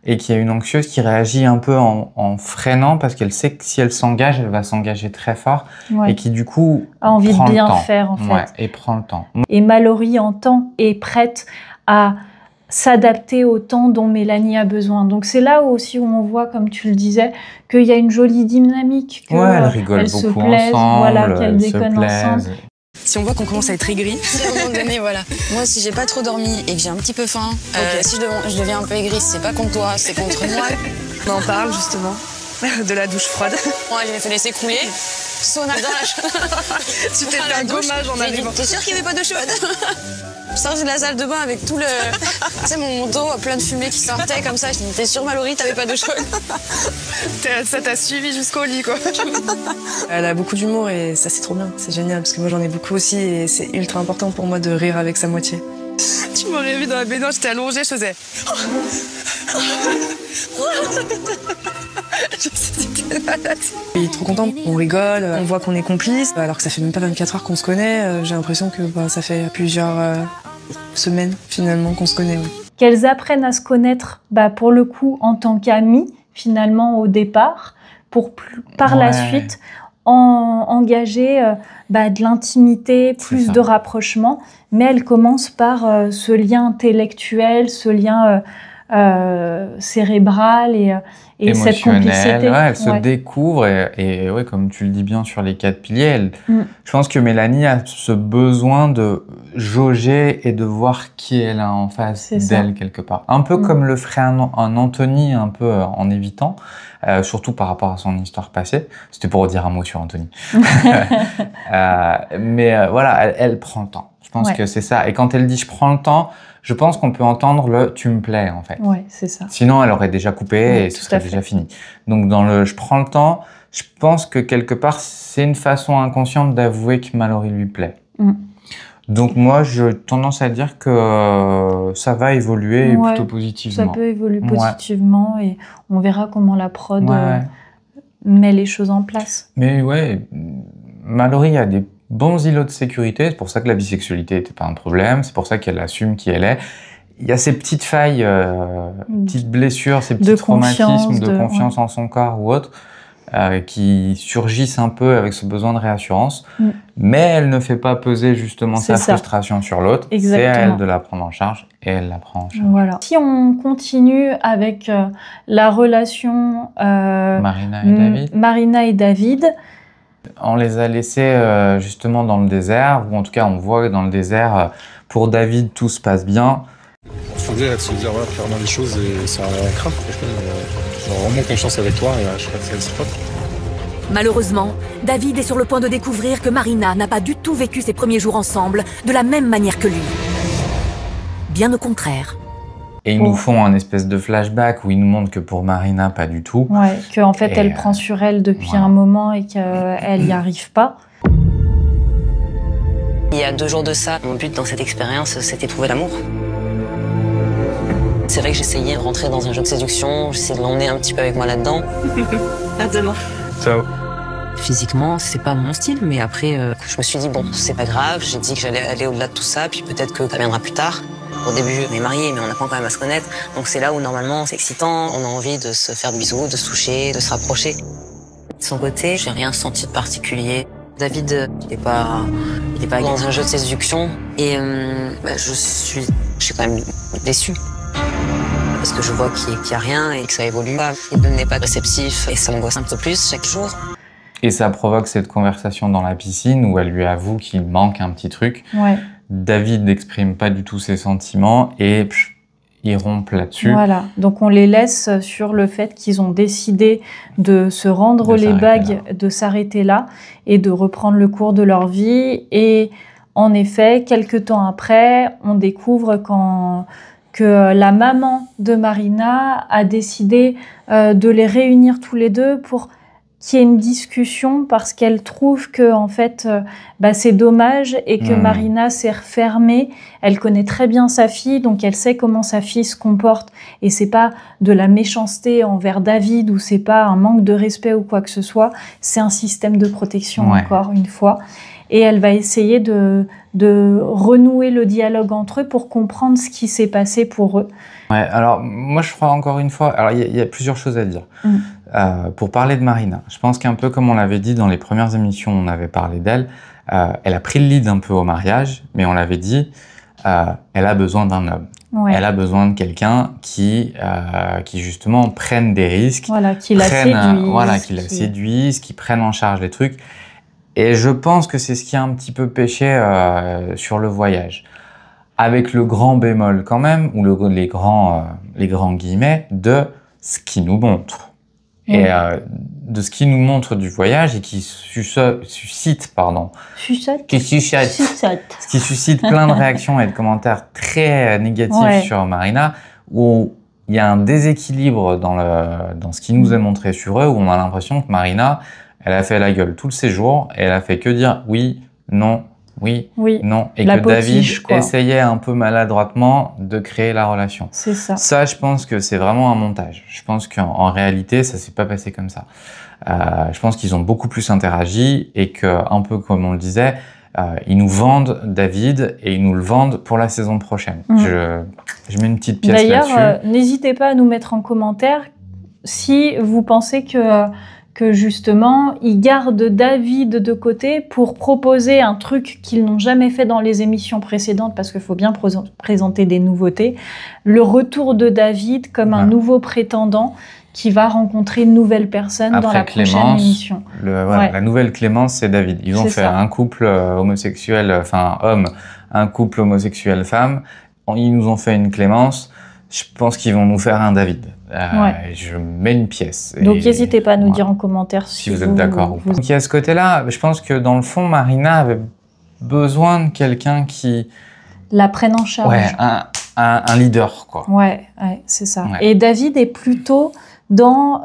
et qui est une anxieuse qui réagit un peu en freinant parce qu'elle sait que si elle s'engage, elle va s'engager très fort et qui du coup a envie de bien faire en fait. Et prend le temps. Et Mallory entend et est prête à s'adapter au temps dont Mélanie a besoin. Donc c'est là aussi où on voit, comme tu le disais, qu'il y a une jolie dynamique, que elle rigole beaucoup se plaisent, ensemble, qu'elles déconnent ensemble. Si on voit qu'on commence à être aigri, à un moment donné, voilà. Moi, si j'ai pas trop dormi et que j'ai un petit peu faim, si je deviens un peu aigrie, c'est pas contre toi, c'est contre moi. On en parle justement de la douche froide. Moi, je l'ai fait laisser couler. Saunage. Tu t'es fait un gommage en arrivant. T'es sûr qu'il n'y avait pas d'eau chaude? Je sortais de la salle de bain avec tout le... Tu sais, mon manteau plein de fumée qui sortait comme ça. Je me disais, t'es sûre, Mallory, t'avais pas d'eau chaude? Ça t'a suivi jusqu'au lit, quoi. Elle a beaucoup d'humour et ça, c'est trop bien. C'est génial, parce que moi, j'en ai beaucoup aussi et c'est ultra important pour moi de rire avec sa moitié. Tu m'aurais vu dans la baignoire, j'étais allongée, je faisais... Il est trop content, on rigole, on voit qu'on est complices, alors que ça fait même pas 24 heures qu'on se connaît. J'ai l'impression que ça fait plusieurs semaines finalement qu'on se connaît. Qu'elles apprennent à se connaître, pour le coup, en tant qu'amies, finalement, au départ, pour par la suite engager de l'intimité, plus de rapprochement. Mais elles commencent par ce lien intellectuel, ce lien cérébral et cette complicité. Elle se découvre et comme tu le dis bien sur les 4 piliers, je pense que Mélanie a ce besoin de jauger et de voir qui elle a en face d'elle quelque part. Un peu comme le ferait un Anthony, un peu en évitant, surtout par rapport à son histoire passée. C'était pour dire un mot sur Anthony. Mais voilà, elle prend le temps. Je pense que c'est ça. Et quand elle dit « je prends le temps », je pense qu'on peut entendre le « tu me plais » en fait. Ouais, c'est ça. Sinon, elle aurait déjà coupé et ce serait déjà fini. Donc dans le « je prends le temps », je pense que quelque part, c'est une façon inconsciente d'avouer que Mallory lui plaît. Donc moi, j'ai tendance à dire que ça va évoluer plutôt positivement. Ça peut évoluer positivement et on verra comment la prod met les choses en place. Mais Mallory a des bons îlots de sécurité, c'est pour ça que la bisexualité n'était pas un problème, c'est pour ça qu'elle assume qui elle est. Il y a ces petites failles, petites blessures, ces petits traumatismes de confiance en son corps ou autre, qui surgissent un peu avec ce besoin de réassurance, mais elle ne fait pas peser justement sa frustration sur l'autre, c'est à elle de la prendre en charge et elle la prend en charge. Voilà. Si on continue avec la relation Marina et David, on les a laissés justement dans le désert, ou en tout cas on voit dans le désert, pour David tout se passe bien. Il faut dire se dire clairement les choses et ça n'a rien à craindre. J'ai vraiment confiance avec toi et je crois que c'est réciproque. Malheureusement, David est sur le point de découvrir que Marina n'a pas du tout vécu ses premiers jours ensemble de la même manière que lui. Bien au contraire. Et ils nous font un espèce de flashback où ils nous montrent que pour Marina, pas du tout. Ouais, qu'en fait, elle prend sur elle depuis un moment et qu'elle n'y arrive pas. Il y a 2 jours de ça, mon but dans cette expérience, c'était trouver l'amour. C'est vrai que j'essayais de rentrer dans un jeu de séduction, j'essayais de l'emmener un petit peu avec moi là-dedans. À demain. Ciao. Physiquement, c'est pas mon style, mais après, je me suis dit, bon, c'est pas grave, j'ai dit que j'allais aller au-delà de tout ça, puis peut-être que ça viendra plus tard. Au début, on est mariés, mais on apprend quand même à se connaître. Donc c'est là où normalement c'est excitant, on a envie de se faire des bisous, de se toucher, de se rapprocher. De son côté, j'ai rien senti de particulier. David, il est pas dans un jeu de séduction et je suis quand même déçue. parce que je vois qu'il n'y a rien et que ça évolue. Il n'est pas réceptif et ça m'angoisse un peu plus chaque jour. Et ça provoque cette conversation dans la piscine où elle lui avoue qu'il manque un petit truc. Ouais. David n'exprime pas du tout ses sentiments et ils rompent là-dessus. Voilà, donc on les laisse sur le fait qu'ils ont décidé de se rendre les bagues, de s'arrêter là et de reprendre le cours de leur vie. Et en effet, quelques temps après, on découvre que la maman de Marina a décidé de les réunir tous les deux pour qu'il y ait une discussion parce qu'elle trouve que en fait c'est dommage et que Marina s'est refermée. Elle connaît très bien sa fille, donc elle sait comment sa fille se comporte et c'est pas de la méchanceté envers David ou c'est pas un manque de respect ou quoi que ce soit, c'est un système de protection encore une fois. Et elle va essayer de renouer le dialogue entre eux pour comprendre ce qui s'est passé pour eux. Ouais, alors moi je crois encore une fois, alors il y a plusieurs choses à dire. Pour parler de Marina, je pense qu'un peu comme on l'avait dit dans les premières émissions, on avait parlé d'elle, elle a pris le lead un peu au mariage, mais on l'avait dit, elle a besoin d'un homme. Ouais. Elle a besoin de quelqu'un qui justement prenne des risques, voilà, qui la séduise, qui prenne en charge les trucs. Et je pense que c'est ce qui a un petit peu péché sur le voyage. Avec le grand bémol quand même, ou les grands guillemets, de ce qu'il nous montre. Et de ce qu'il nous montre du voyage et qui suscite plein de réactions et de commentaires très négatifs sur Marina, où il y a un déséquilibre dans ce qui nous est montré sur eux, où on a l'impression que Marina, elle a fait la gueule tout le séjour et elle a fait que dire oui, non, oui, non, et que David essayait un peu maladroitement de créer la relation. C'est ça. Ça, je pense que c'est vraiment un montage. Je pense qu'en réalité, ça s'est pas passé comme ça. Je pense qu'ils ont beaucoup plus interagi et que, un peu comme on le disait, ils nous vendent David et ils nous le vendent pour la saison prochaine. Je mets une petite pièce là-dessus. D'ailleurs, n'hésitez pas à nous mettre en commentaire si vous pensez que justement, ils gardent David de côté pour proposer un truc qu'ils n'ont jamais fait dans les émissions précédentes, parce qu'il faut bien présenter des nouveautés. Le retour de David comme un nouveau prétendant qui va rencontrer une nouvelle personne dans la prochaine émission. La nouvelle Clémence, c'est David. Ils ont fait un couple homosexuel, enfin homme, un couple homosexuel femme. Ils nous ont fait une Clémence. Je pense qu'ils vont nous faire un David. Je mets une pièce. Donc n'hésitez pas à nous dire en commentaire si vous êtes d'accord ou pas. Donc il y a ce côté-là. Je pense que dans le fond, Marina avait besoin de quelqu'un qui la prenne en charge. Ouais, un leader, quoi. Ouais, c'est ça. Ouais. Et David est plutôt dans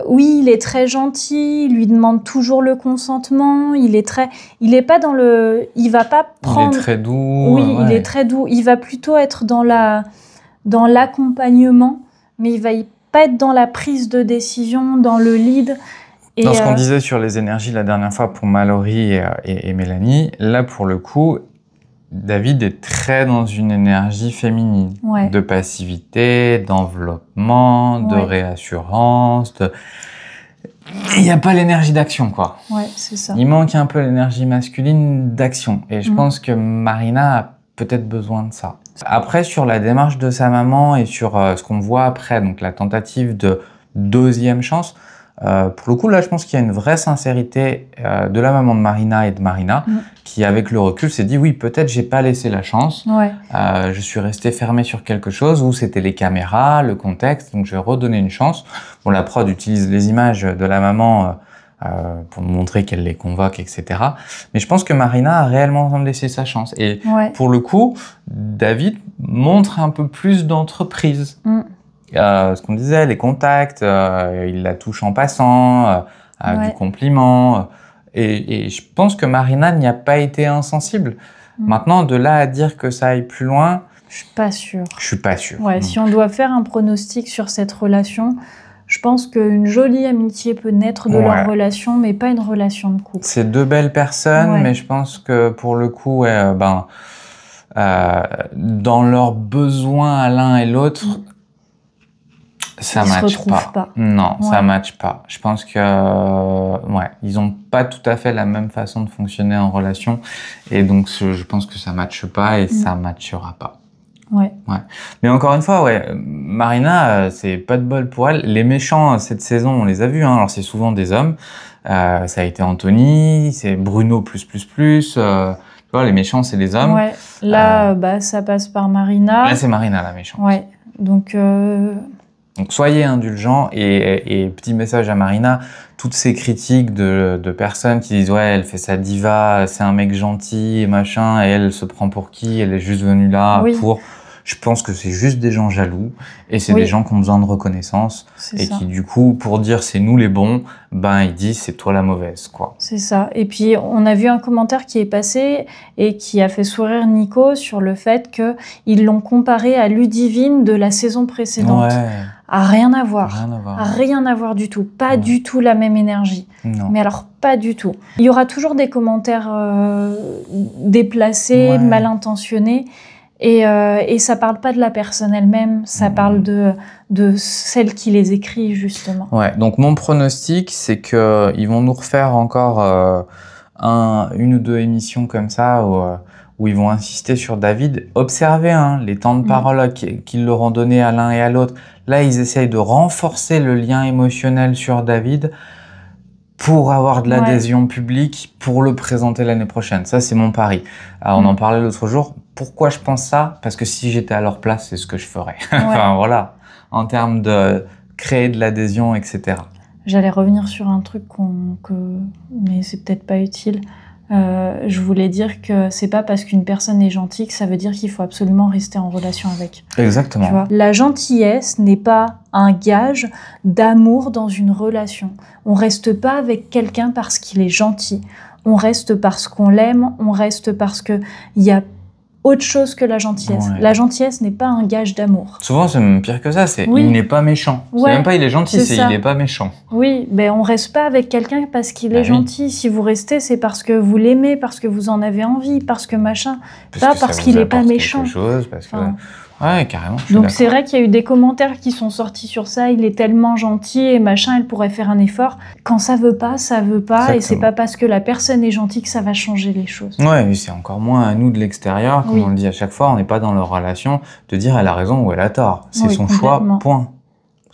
oui, il est très gentil, il lui demande toujours le consentement, il est pas dans le, il va pas prendre. Il est très doux. Oui, il est très doux. Il va plutôt être dans l'accompagnement, mais il va pas être dans la prise de décision, dans le lead. Et dans ce qu'on disait sur les énergies la dernière fois pour Mallory et Mélanie, là pour le coup, David est très dans une énergie féminine, de passivité, d'enveloppement, de réassurance. Il n'y a pas l'énergie d'action, quoi. Ouais, c'est ça. Il manque un peu l'énergie masculine d'action. Et je pense que Marina a peut-être besoin de ça. Après, sur la démarche de sa maman et sur ce qu'on voit après, donc la tentative de deuxième chance, pour le coup, là, je pense qu'il y a une vraie sincérité de la maman de Marina et de Marina, qui, avec le recul, s'est dit, oui, peut-être j'ai pas laissé la chance. Je suis resté fermé sur quelque chose où c'était les caméras, le contexte, donc je vais redonner une chance. Bon, la prod utilise les images de la maman pour nous montrer qu'elle les convoque, etc. Mais je pense que Marina a réellement laissé sa chance. Et pour le coup, David montre un peu plus d'entreprise. Ce qu'on disait, les contacts, il la touche en passant, du compliment. Et je pense que Marina n'y a pas été insensible. Maintenant, de là à dire que ça aille plus loin... Je suis pas sûre. Je suis pas sûre. Ouais, si on doit faire un pronostic sur cette relation, je pense qu'une jolie amitié peut naître de leur relation, mais pas une relation de couple. C'est deux belles personnes, mais je pense que pour le coup, dans leurs besoins à l'un et l'autre... Ça matche pas. Non, ça matche pas. Je pense que ils ont pas tout à fait la même façon de fonctionner en relation et donc je pense que ça matche pas et ça matchera pas. Ouais. Mais encore une fois, Marina, c'est pas de bol pour elle. Les méchants cette saison, on les a vus. Alors c'est souvent des hommes. Ça a été Anthony, c'est Bruno plus. Tu vois, les méchants, c'est les hommes. Ouais. Là, ça passe par Marina. Là, c'est Marina la méchante. Ouais. Donc soyez indulgents et petit message à Marina, toutes ces critiques de personnes qui disent elle fait sa diva, c'est un mec gentil et machin, et elle se prend pour qui, elle est juste venue là pour... Je pense que c'est juste des gens jaloux et c'est des gens qui ont besoin de reconnaissance et qui du coup, pour dire c'est nous les bons, ils disent c'est toi la mauvaise, quoi. C'est ça. Et puis on a vu un commentaire qui est passé et qui a fait sourire Nico sur le fait que ils l'ont comparé à Ludivine de la saison précédente. Rien à voir. Rien à voir du tout. Pas du tout la même énergie. Non. Mais alors pas du tout. Il y aura toujours des commentaires déplacés, mal intentionnés. Et ça parle pas de la personne elle-même, ça parle de celle qui les écrit, justement. Ouais, donc mon pronostic, c'est qu'ils vont nous refaire encore une ou deux émissions comme ça où ils vont insister sur David. Observez les temps de parole qu'ils leur ont donné à l'un et à l'autre. Là, ils essayent de renforcer le lien émotionnel sur David pour avoir de l'adhésion publique, pour le présenter l'année prochaine. Ça, c'est mon pari. Alors, on en parlait l'autre jour. Pourquoi je pense ça? Parce que si j'étais à leur place, c'est ce que je ferais. Enfin, voilà. En termes de créer de l'adhésion, etc. J'allais revenir sur un truc mais c'est peut-être pas utile. Je voulais dire que c'est pas parce qu'une personne est gentille que ça veut dire qu'il faut absolument rester en relation avec. Exactement. Tu vois, la gentillesse n'est pas un gage d'amour dans une relation. On reste pas avec quelqu'un parce qu'il est gentil. On reste parce qu'on l'aime. On reste parce que il y a autre chose que la gentillesse. La gentillesse n'est pas un gage d'amour. Souvent, c'est même pire que ça. C'est il n'est pas méchant. C'est même pas il est gentil, c'est il n'est pas méchant. Oui, on reste pas avec quelqu'un parce qu'il est gentil. Si vous restez, c'est parce que vous l'aimez, parce que vous en avez envie, parce que machin. Pas parce qu'il n'est pas méchant. Parce que... Ouais, carrément. Donc c'est vrai qu'il y a eu des commentaires qui sont sortis sur ça. Il est tellement gentil et machin, elle pourrait faire un effort. Quand ça veut pas, ça veut pas. Exactement. Et c'est pas parce que la personne est gentille que ça va changer les choses. Ouais, mais c'est encore moins à nous de l'extérieur, comme on le dit à chaque fois. On n'est pas dans leur relation de dire elle a raison ou elle a tort. C'est son choix, point.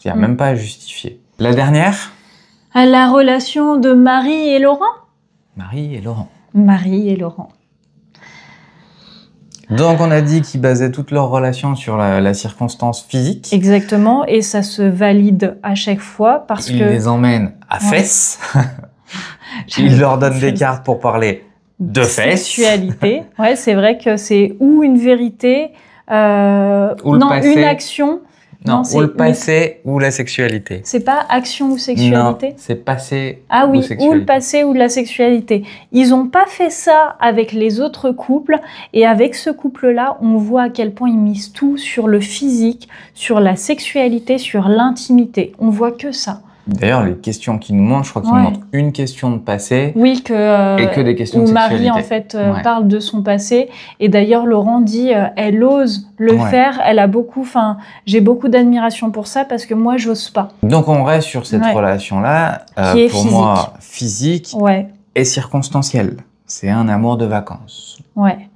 Il n'y a même pas à justifier. La dernière? À la relation de Marie et Laurent. Marie et Laurent. Marie et Laurent. Donc, on a dit qu'ils basaient toutes leurs relations sur la circonstance physique. Exactement, et ça se valide à chaque fois parce que... Ils les emmènent à fesses. Ils leur donnent des cartes pour parler de fesses. Sexualité. Ouais, c'est vrai que c'est ou une vérité, ou une action... Non, ou le passé ou la sexualité. C'est pas action ou sexualité? Non, c'est passé ou sexualité. Ou le passé ou la sexualité. Ils ont pas fait ça avec les autres couples, et avec ce couple-là, on voit à quel point ils misent tout sur le physique, sur la sexualité, sur l'intimité. On voit que ça. D'ailleurs, les questions qu'ils nous montrent, je crois qu'ils nous montrent une question de passé et que des questions de sexualité. Marie, en fait, parle de son passé. Et d'ailleurs, Laurent dit, elle ose le faire. Elle a beaucoup, j'ai beaucoup d'admiration pour ça parce que moi, j'ose pas. Donc, on reste sur cette relation-là, qui est pour moi, physique et circonstancielle. C'est un amour de vacances. Ouais.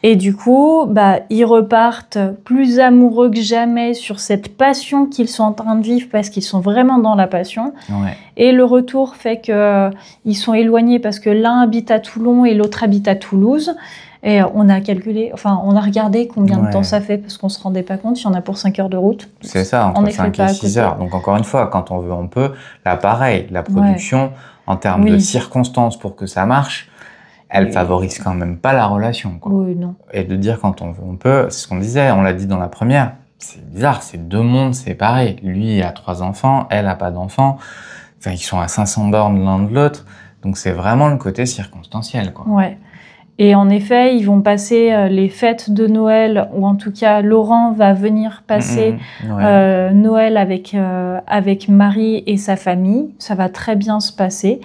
Et du coup, ils repartent plus amoureux que jamais sur cette passion qu'ils sont en train de vivre parce qu'ils sont vraiment dans la passion. Ouais. Et le retour fait qu'ils sont éloignés parce que l'un habite à Toulon et l'autre habite à Toulouse. Et on a calculé, on a regardé combien de temps ça fait parce qu'on se rendait pas compte. Il y en a pour 5 heures de route. C'est ça, entre 5 et 6 heures. Donc encore une fois, quand on veut, on peut. Là, pareil, la production, en termes de circonstances pour que ça marche, elle favorise quand même pas la relation, quoi. Oui, non. Et de dire quand on veut, on peut, c'est ce qu'on disait, on l'a dit dans la première, c'est bizarre, c'est deux mondes séparés. Lui a 3 enfants, elle a pas d'enfants. Enfin, ils sont à 500 bornes l'un de l'autre. Donc c'est vraiment le côté circonstanciel, quoi. Ouais. Et en effet, ils vont passer les fêtes de Noël, ou en tout cas, Laurent va venir passer Noël avec Marie et sa famille. Ça va très bien se passer.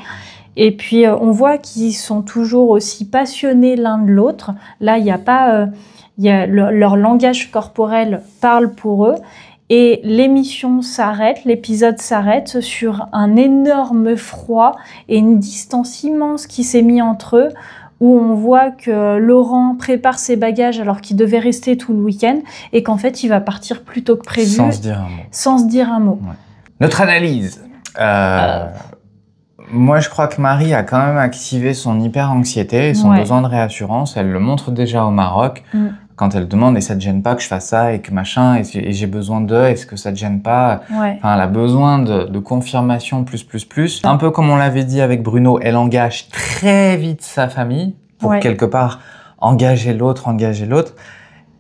Et puis, on voit qu'ils sont toujours aussi passionnés l'un de l'autre. Là, il n'y a pas... leur langage corporel parle pour eux. Et l'émission s'arrête, l'épisode s'arrête sur un énorme froid et une distance immense qui s'est mis entre eux, où on voit que Laurent prépare ses bagages alors qu'il devait rester tout le week-end et qu'en fait, il va partir plus tôt que prévu. Sans se dire un mot. Sans se dire un mot. Ouais. Notre analyse. Moi, je crois que Marie a quand même activé son hyper-anxiété et son besoin de réassurance. Elle le montre déjà au Maroc. Quand elle demande « et ça te gêne pas que je fasse ça et que machin, et j'ai besoin d'eux, est-ce que ça te gêne pas ?» Enfin, elle a besoin de confirmation plus. Un peu comme on l'avait dit avec Bruno, elle engage très vite sa famille pour quelque part engager l'autre.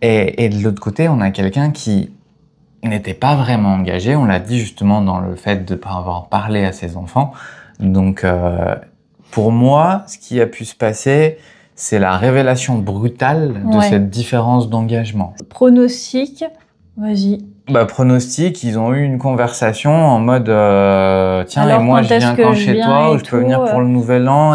Et de l'autre côté, on a quelqu'un qui n'était pas vraiment engagé. On l'a dit justement dans le fait de ne pas avoir parlé à ses enfants. Donc, pour moi, ce qui a pu se passer, c'est la révélation brutale de cette différence d'engagement. Pronostic, vas-y. Pronostic, ils ont eu une conversation en mode tiens, alors, et moi je viens quand chez toi, ou je peux venir pour le nouvel an,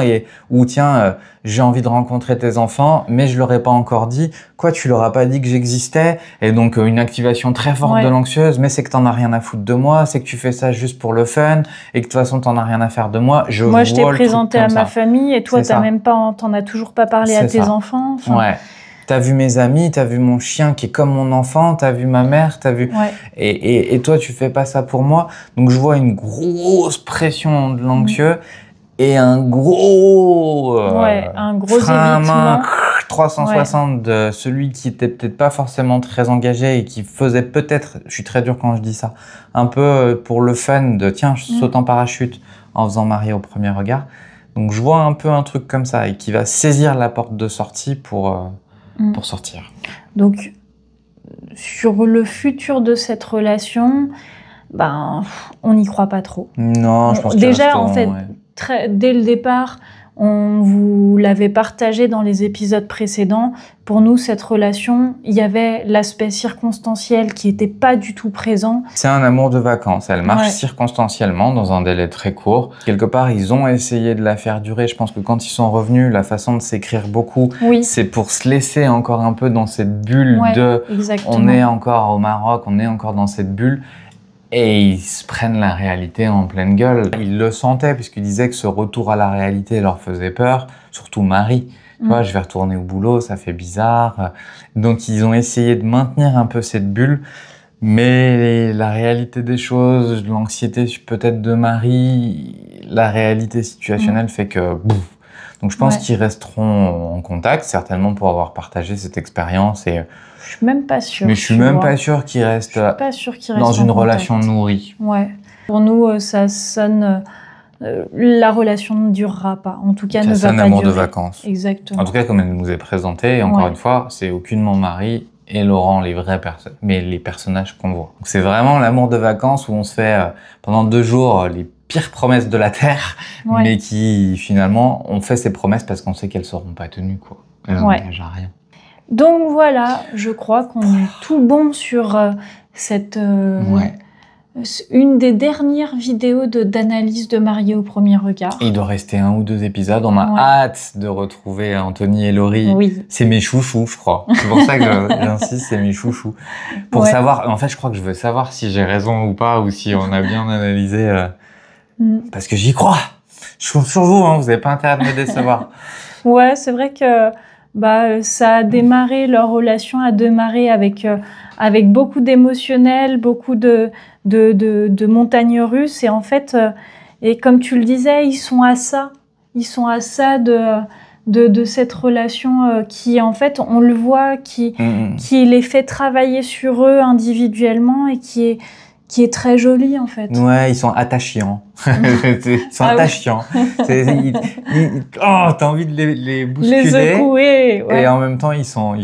ou tiens, j'ai envie de rencontrer tes enfants, mais je leur ai pas encore dit. Quoi, tu leur as pas dit que j'existais? Et donc une activation très forte de l'anxieuse, mais c'est que t'en as rien à foutre de moi, c'est que tu fais ça juste pour le fun, et que de toute façon t'en as rien à faire de moi. Moi je t'ai présenté à ma famille, et toi t'en as toujours pas parlé à tes enfants. Ouais. T'as vu mes amis, t'as vu mon chien qui est comme mon enfant, t'as vu ma mère, t'as vu... Et toi, tu fais pas ça pour moi. Donc, je vois une grosse pression de l'anxieux et un gros... un gros frein à main 360 de celui qui était peut-être pas forcément très engagé et qui faisait peut-être, je suis très dur quand je dis ça, un peu pour le fun de tiens, je saute en parachute en faisant Marie au premier regard. Donc, je vois un peu un truc comme ça et qui va saisir la porte de sortie pour sortir. Donc, sur le futur de cette relation, on n'y croit pas trop. Non, je pense déjà, en fait, dès le départ, on vous l'avait partagé dans les épisodes précédents. Pour nous, cette relation, il y avait l'aspect circonstanciel qui n'était pas du tout présent. C'est un amour de vacances. Elle marche circonstanciellement dans un délai très court. Quelque part, ils ont essayé de la faire durer. Je pense que quand ils sont revenus, la façon de s'écrire beaucoup, c'est pour se laisser encore un peu dans cette bulle on est encore au Maroc, on est encore dans cette bulle. Et ils se prennent la réalité en pleine gueule. Ils le sentaient puisqu'ils disaient que ce retour à la réalité leur faisait peur, surtout Marie. Tu vois, je vais retourner au boulot, ça fait bizarre. Donc ils ont essayé de maintenir un peu cette bulle, mais la réalité des choses, l'anxiété peut-être de Marie, la réalité situationnelle fait que... Donc je pense qu'ils resteront en contact, certainement pour avoir partagé cette expérience et... Je suis même pas sûre. Mais je suis même pas sûre qu'ils restent dans une relation nourrie. Ouais. Pour nous, ça sonne... la relation ne durera pas. En tout cas, ne va pas durer. C'est un amour de vacances. Exactement. En tout cas, comme elle nous est présentée, et encore une fois, c'est aucunement Marie et Laurent les vraies personnes, mais les personnages qu'on voit. C'est vraiment l'amour de vacances où on se fait pendant 2 jours les pires promesses de la Terre, mais qui finalement, on fait ces promesses parce qu'on sait qu'elles seront pas tenues, quoi. Elles n'engagent à rien. Donc voilà, je crois qu'on est tout bon sur cette une des dernières vidéos d'analyse de Mariée au premier regard. Il doit rester 1 ou 2 épisodes. On a hâte de retrouver Anthony et Laurie. C'est mes chouchous, je crois. C'est pour ça que j'insiste, c'est mes chouchous. Pour savoir, en fait, je crois que je veux savoir si j'ai raison ou pas, ou si on a bien analysé. Parce que j'y crois. Je compte sur vous, hein, vous n'avez pas intérêt de me décevoir. Ouais, c'est vrai que ça a démarré, leur relation a démarré avec beaucoup d'émotionnel, beaucoup de montagnes russes. Et en fait, et comme tu le disais, ils sont à ça de cette relation qui, en fait, on le voit, qui les fait travailler sur eux individuellement et qui est très jolie, en fait. Ouais, ils sont attachants. Ils sont attachants. T'as envie de les bousculer. Les secouer. Et en même temps, ils sont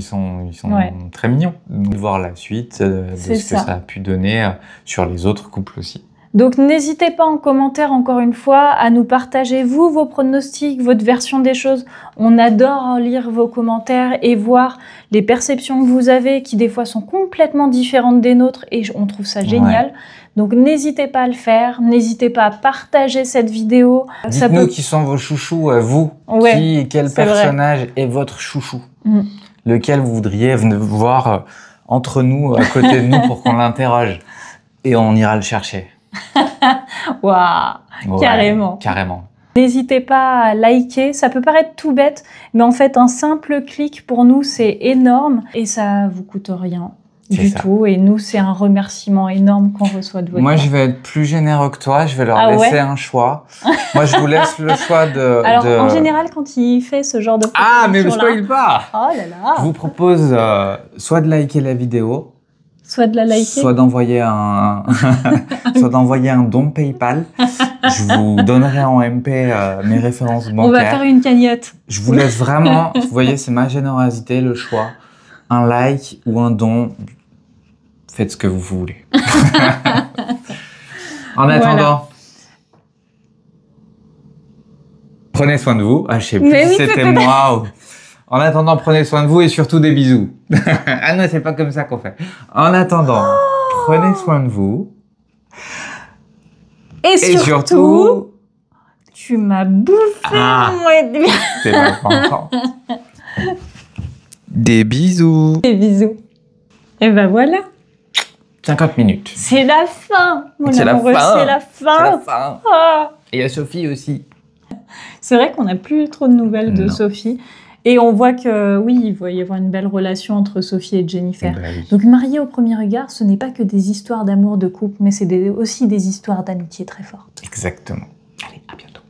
très mignons. De voir la suite de ce que ça a pu donner sur les autres couples aussi. Donc n'hésitez pas en commentaire, encore une fois, à nous partager, vous, vos pronostics, votre version des choses. On adore lire vos commentaires et voir les perceptions que vous avez, qui des fois sont complètement différentes des nôtres, et on trouve ça génial. Donc n'hésitez pas à le faire, n'hésitez pas à partager cette vidéo. Dites-nous qui sont vos chouchous, vous. Quel personnage est votre chouchou? Lequel vous voudriez voir entre nous, à côté de nous, pour qu'on l'interroge. Et on ira le chercher. Waouh, carrément. Carrément. N'hésitez pas à liker, ça peut paraître tout bête, mais en fait un simple clic pour nous c'est énorme et ça vous coûte rien du tout. Et nous c'est un remerciement énorme qu'on reçoit de votre part. Moi je vais être plus généreux que toi, je vais leur laisser un choix. Moi je vous laisse le choix de... Alors en général quand il fait ce genre de Ah mais me spoil pas. Oh là là. Je vous propose soit de liker la vidéo, soit de la liker, soit d'envoyer un don PayPal. Je vous donnerai en MP mes références bancaires. On va faire une cagnotte. Je vous laisse vraiment, vous voyez, c'est ma générosité, le choix. Un like ou un don, faites ce que vous voulez. En attendant, prenez soin de vous. Ah, je sais plus si c'était moi ou... En attendant, prenez soin de vous et surtout des bisous. Ah non, c'est pas comme ça qu'on fait. En attendant, prenez soin de vous. Et surtout, tu m'as bouffé. C'est pas content. Des bisous. Des bisous. Et ben voilà. 50 minutes. C'est la fin, mon amoureux, c'est la fin. C'est la fin. Ah. Et il y a Sophie aussi. C'est vrai qu'on n'a plus trop de nouvelles de Sophie. Et on voit que, oui, il va y avoir une belle relation entre Sophie et Jennifer. Oui. Donc, mariés au premier regard, ce n'est pas que des histoires d'amour de couple, mais c'est aussi des histoires d'amitié très fortes. Exactement. Allez, à bientôt.